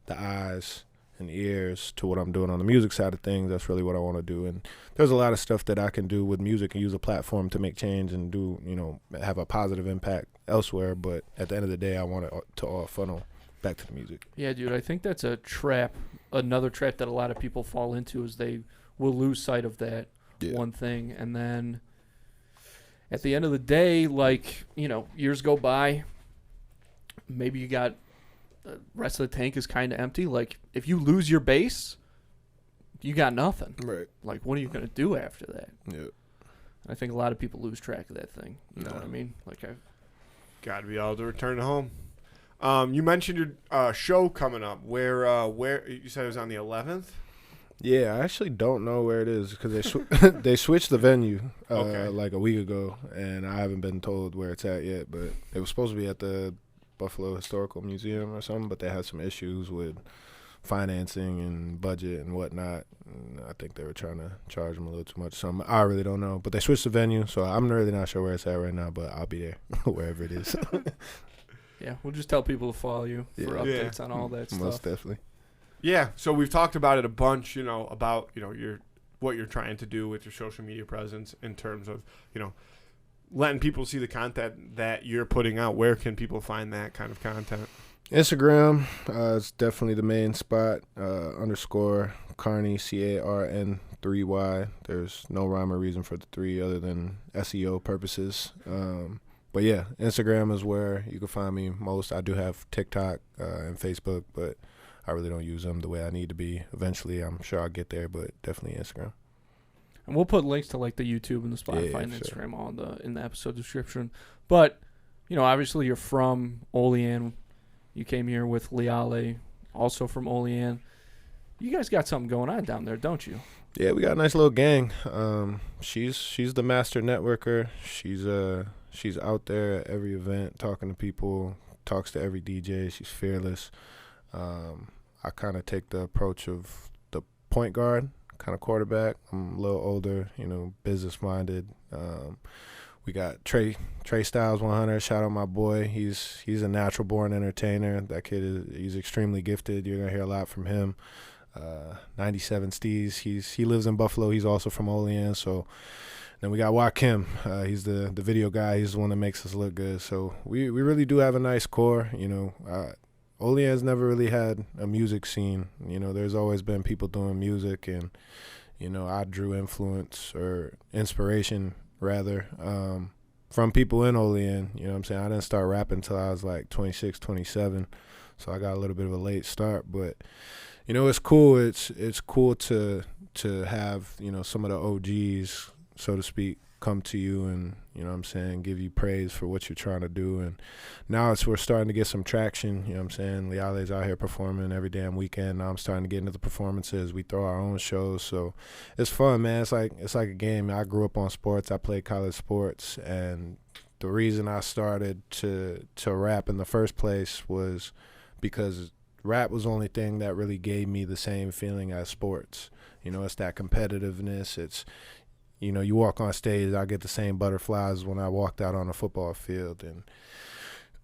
the eyes and ears to what I'm doing on the music side of things, that's really what I want to do. And there's a lot of stuff that I can do with music and use a platform to make change and do, you know, have a positive impact elsewhere. But at the end of the day, I want it to all funnel back to the music. Yeah, dude, I think that's a trap. Another trap that a lot of people fall into is they will lose sight of that one thing. And then at the end of the day, like, you know, years go by, maybe you got the rest of the tank is kind of empty. Like, if you lose your base, you got nothing. Right. Like, what are you going to do after that? Yeah. I think a lot of people lose track of that thing. You know what I mean? Like, Got to be able to return to home. You mentioned your show coming up. Where you said it was on the 11th? Yeah, I actually don't know where it is because they switched the venue like a week ago, and I haven't been told where it's at yet. But it was supposed to be at the Buffalo Historical Museum or something, but they had some issues with financing and budget and whatnot. And I think they were trying to charge them a little too much. So I really don't know. But they switched the venue, so I'm really not sure where it's at right now, but I'll be there wherever it is. yeah, we'll just tell people to follow you for updates on all that stuff. Most definitely. Yeah, so we've talked about it a bunch, you know, about, you know, what you're trying to do with your social media presence in terms of, you know, letting people see the content that you're putting out. Where can people find that kind of content? Instagram is definitely the main spot. _ Carn3y, Carn3y. There's no rhyme or reason for the 3 other than SEO purposes. But yeah, Instagram is where you can find me most. I do have TikTok and Facebook, but I really don't use them the way I need to be. Eventually, I'm sure I'll get there, but definitely Instagram. And we'll put links to like the YouTube and the Spotify and Instagram in the episode description. But, you know, obviously you're from Olean. You came here with Liale, also from Olean. You guys got something going on down there, don't you? Yeah, we got a nice little gang. She's the master networker. She's out there at every event talking to people, talks to every DJ. She's fearless. I kind of take the approach of the point guard, kind of quarterback. I'm a little older, you know, business minded. We got Trey Styles 100. Shout out my boy. He's a natural born entertainer. That kid he's extremely gifted. You're gonna hear a lot from him. 97 Steez. He lives in Buffalo. He's also from Olean. So then we got Joakim. He's the video guy. He's the one that makes us look good. So we really do have a nice core. You know, Olean's never really had a music scene. You know, there's always been people doing music, and you know, I drew influence or inspiration rather from people in Olean. You know what I'm saying? I didn't start rapping until I was like 26, 27, so I got a little bit of a late start. But you know, it's cool. It's cool to have, you know, some of the OGs, so to speak, come to you and, you know what I'm saying, give you praise for what you're trying to do. And now we're starting to get some traction. You know what I'm saying? Liale's out here performing every damn weekend. Now I'm starting to get into the performances. We throw our own shows, so it's fun, man. It's like a game. I grew up on sports. I played college sports, and the reason I started to rap in the first place was because rap was the only thing that really gave me the same feeling as sports. You know, it's that competitiveness. It's, you know, you walk on stage, I get the same butterflies when I walked out on a football field. And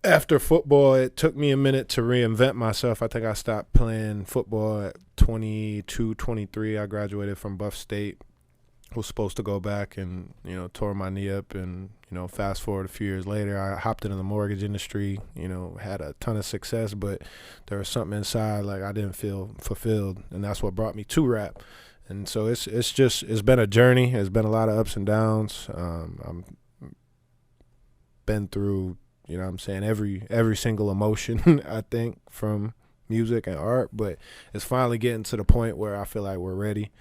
after football, it took me a minute to reinvent myself. I think I stopped playing football at 22, 23. I graduated from Buff State. was supposed to go back and, tore my knee up, and, fast forward a few years later, I hopped into the mortgage industry, had a ton of success, but there was something inside, like, I didn't feel fulfilled, and that's what brought me to rap. And so it's been a journey. It's been a lot of ups and downs. I'm been through, every single emotion, I think, from music and art, but it's finally getting to the point where I feel like we're ready.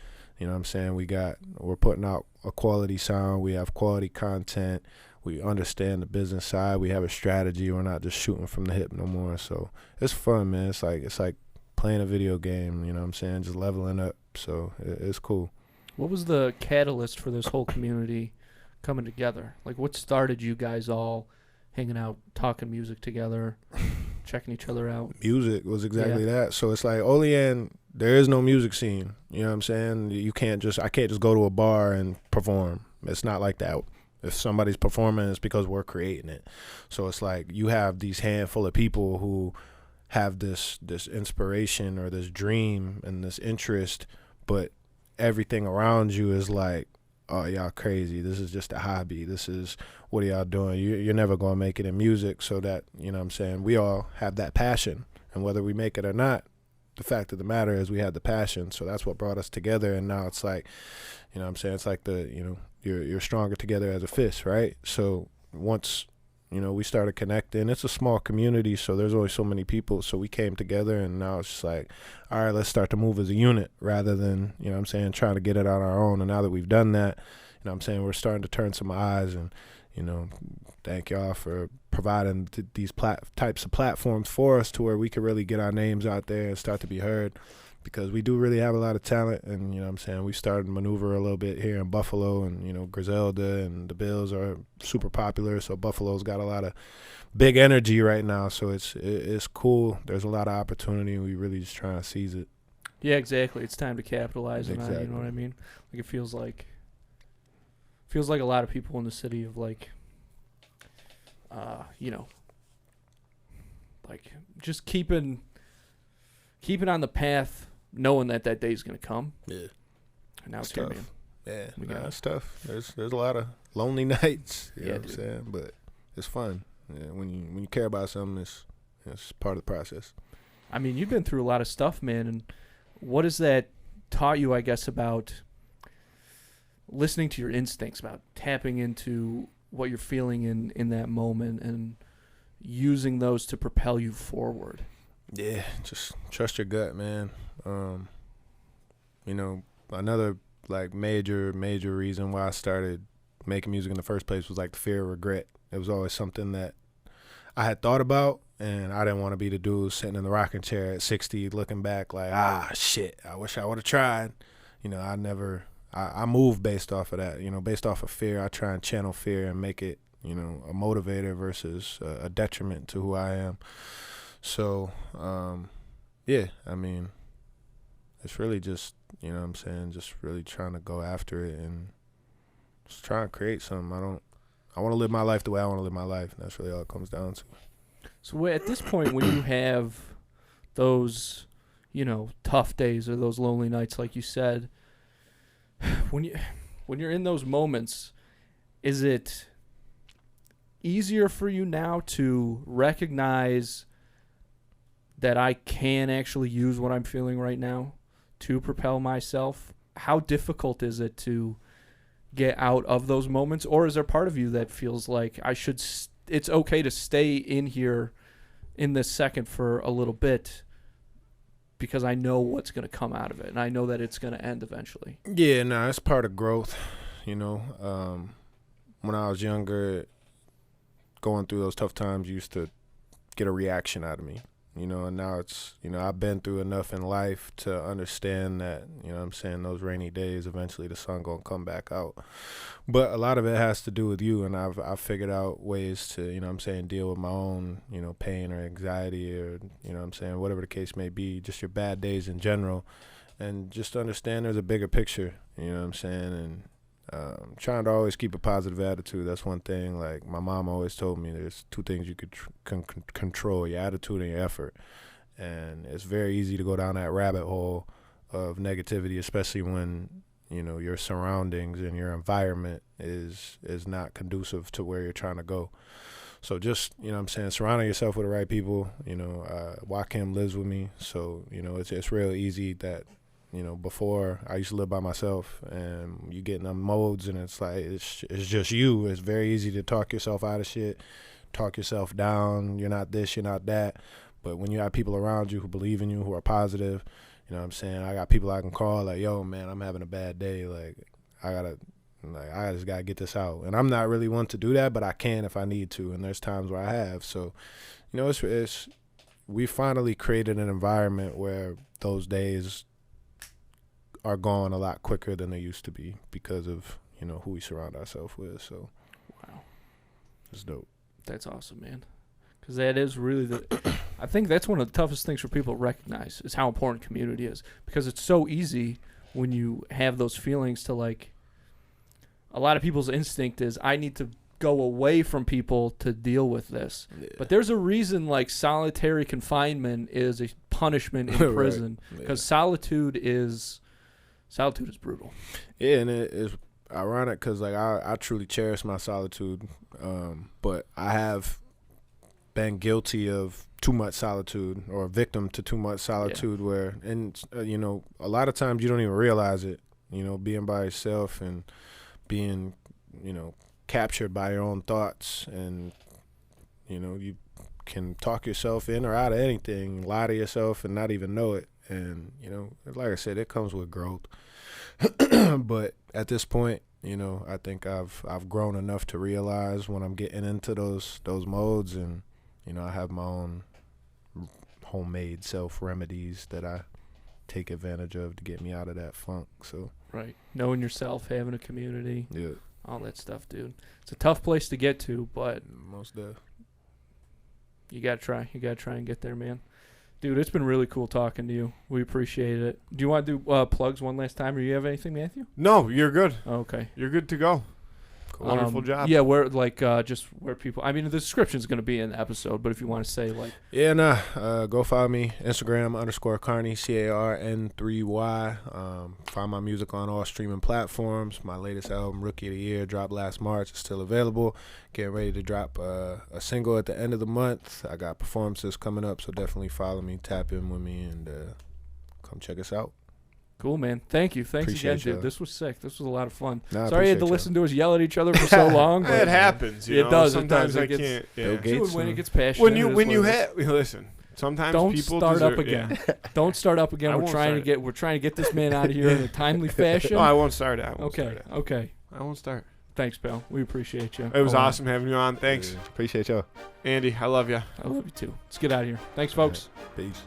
We're putting out a quality sound. We have quality content. We understand the business side. We have a strategy. We're not just shooting from the hip no more. So it's fun, man. It's like playing a video game, just leveling up. So it's cool. What was the catalyst for this whole community coming together? Like, what started you guys all hanging out, talking music together, checking each other out? Music was exactly that. So it's like, Olean, there is no music scene. You know what I'm saying? I can't just go to a bar and perform. It's not like that. If somebody's performing, it's because we're creating it. So it's like you have these handful of people who have this inspiration or this dream and this interest, but everything around you is like, oh, y'all crazy. This is just a hobby. This is, what are y'all doing? You're never going to make it in music. So that, we all have that passion. And whether we make it or not, the fact of the matter is we have the passion. So that's what brought us together. And now it's like, it's like you're stronger together as a fist, right? So once, we started connecting, it's a small community, so there's only so many people. So we came together, and now it's just like, all right, let's start to move as a unit rather than, trying to get it on our own. And now that we've done that, we're starting to turn some eyes, and, thank y'all for providing these types of platforms for us to where we can really get our names out there and start to be heard, because we do really have a lot of talent. And, we started to maneuver a little bit here in Buffalo, and, Griselda and the Bills are super popular. So Buffalo's got a lot of big energy right now. So it's cool. There's a lot of opportunity, and we really just trying to seize it. Yeah, exactly. It's time to capitalize on that, you know what I mean? Like, it feels like a lot of people in the city have, like, like, just keeping on the path, knowing that day's going to come. Yeah. And now it's tough. Here, man. Yeah, it's tough. There's a lot of lonely nights, you know what I'm dude. saying? But it's fun. Yeah, when you care about something, it's part of the process. I mean, you've been through a lot of stuff, man, and what has that taught you, I guess, about listening to your instincts, about tapping into what you're feeling in that moment and using those to propel you forward? Yeah, just trust your gut, man. Another like major reason why I started making music in the first place was like the fear of regret. It was always something that I had thought about, and I didn't want to be the dude sitting in the rocking chair at 60 looking back like, shit, I wish I would have tried. I move based off of that, based off of fear. I try and channel fear and make it, a motivator versus a detriment to who I am. So, it's really just, just really trying to go after it and just trying to create something. I want to live my life the way I want to live my life. That's really all it comes down to. So at this point, when you have those, tough days or those lonely nights, like you said, when you're in those moments, is it easier for you now to recognize that I can actually use what I'm feeling right now to propel myself? How difficult is it to get out of those moments? Or is there part of you that feels like it's okay to stay in here in this second for a little bit because I know what's going to come out of it and I know that it's going to end eventually? Yeah, no, it's part of growth. When I was younger, going through those tough times used to get a reaction out of me. And now it's, I've been through enough in life to understand that, those rainy days, eventually the sun going to come back out. But a lot of it has to do with you, and I've figured out ways to, deal with my own, pain or anxiety or, whatever the case may be, just your bad days in general, and just understand there's a bigger picture, and trying to always keep a positive attitude. That's one thing. Like my mom always told me, there's two things you could control: your attitude and your effort. And it's very easy to go down that rabbit hole of negativity, especially when your surroundings and your environment is not conducive to where you're trying to go. So just, surrounding yourself with the right people. Joaquin lives with me, so it's real easy that before I used to live by myself, and you get in them modes, and it's like it's just you. It's very easy to talk yourself out of shit, talk yourself down. You're not this, you're not that. But when you have people around you who believe in you, who are positive, I got people I can call, like, yo, man, I'm having a bad day. Like, I just gotta get this out. And I'm not really one to do that, but I can if I need to. And there's times where I have. So, we finally created an environment where those days are gone a lot quicker than they used to be because of, who we surround ourselves with. So, wow, it's dope. That's awesome, man. Because that is really I think that's one of the toughest things for people to recognize is how important community is. Because it's so easy when you have those feelings to, like, a lot of people's instinct is, I need to go away from people to deal with this. Yeah. But there's a reason, like, solitary confinement is a punishment in prison. Because solitude is brutal. Yeah, and it is ironic because, like, I truly cherish my solitude. But I have been guilty of too much solitude, or a victim to too much solitude, where, and a lot of times you don't even realize it, being by yourself and being, captured by your own thoughts, and, you can talk yourself in or out of anything, lie to yourself and not even know it. And, like I said, it comes with growth. But at this point, I think I've grown enough to realize when I'm getting into those modes, and, I have my own homemade self remedies that I take advantage of to get me out of that funk. So right, knowing yourself, having a community, yeah, all that stuff, dude. It's a tough place to get to, but most of you gotta try and get there, man. Dude, it's been really cool talking to you. We appreciate it. Do you want to do plugs one last time, or you have anything, Matthew? No, you're good. Okay, you're good to go. Cool. Wonderful job. Yeah, where, like, just where people, I mean, the description is going to be in the episode, but if you want to say, like. Yeah, go follow me, Instagram _Carn3y, Carn3y. Find my music on all streaming platforms. My latest album, Rookie of the Year, dropped last March. It's still available. Getting ready to drop a single at the end of the month. I got performances coming up, so definitely follow me, tap in with me, and come check us out. Cool, man. Thanks Appreciate again, dude. you. This was sick. This was a lot of fun. Nah, Sorry I had to listen to us yell at each other for so long. But it happens. It does. Sometimes it does. I can't. Yeah. Gates, when it gets passionate. When you listen. Sometimes don't people start deserve, up again. Yeah. Don't start up again. I We're trying to get this man out of here in a timely fashion. No, I won't start it. Okay. I won't start. Thanks, pal. We appreciate you. It was awesome having you on. Thanks. Yeah. Appreciate y'all. Andy, I love you. I love you too. Let's get out of here. Thanks, folks. Peace.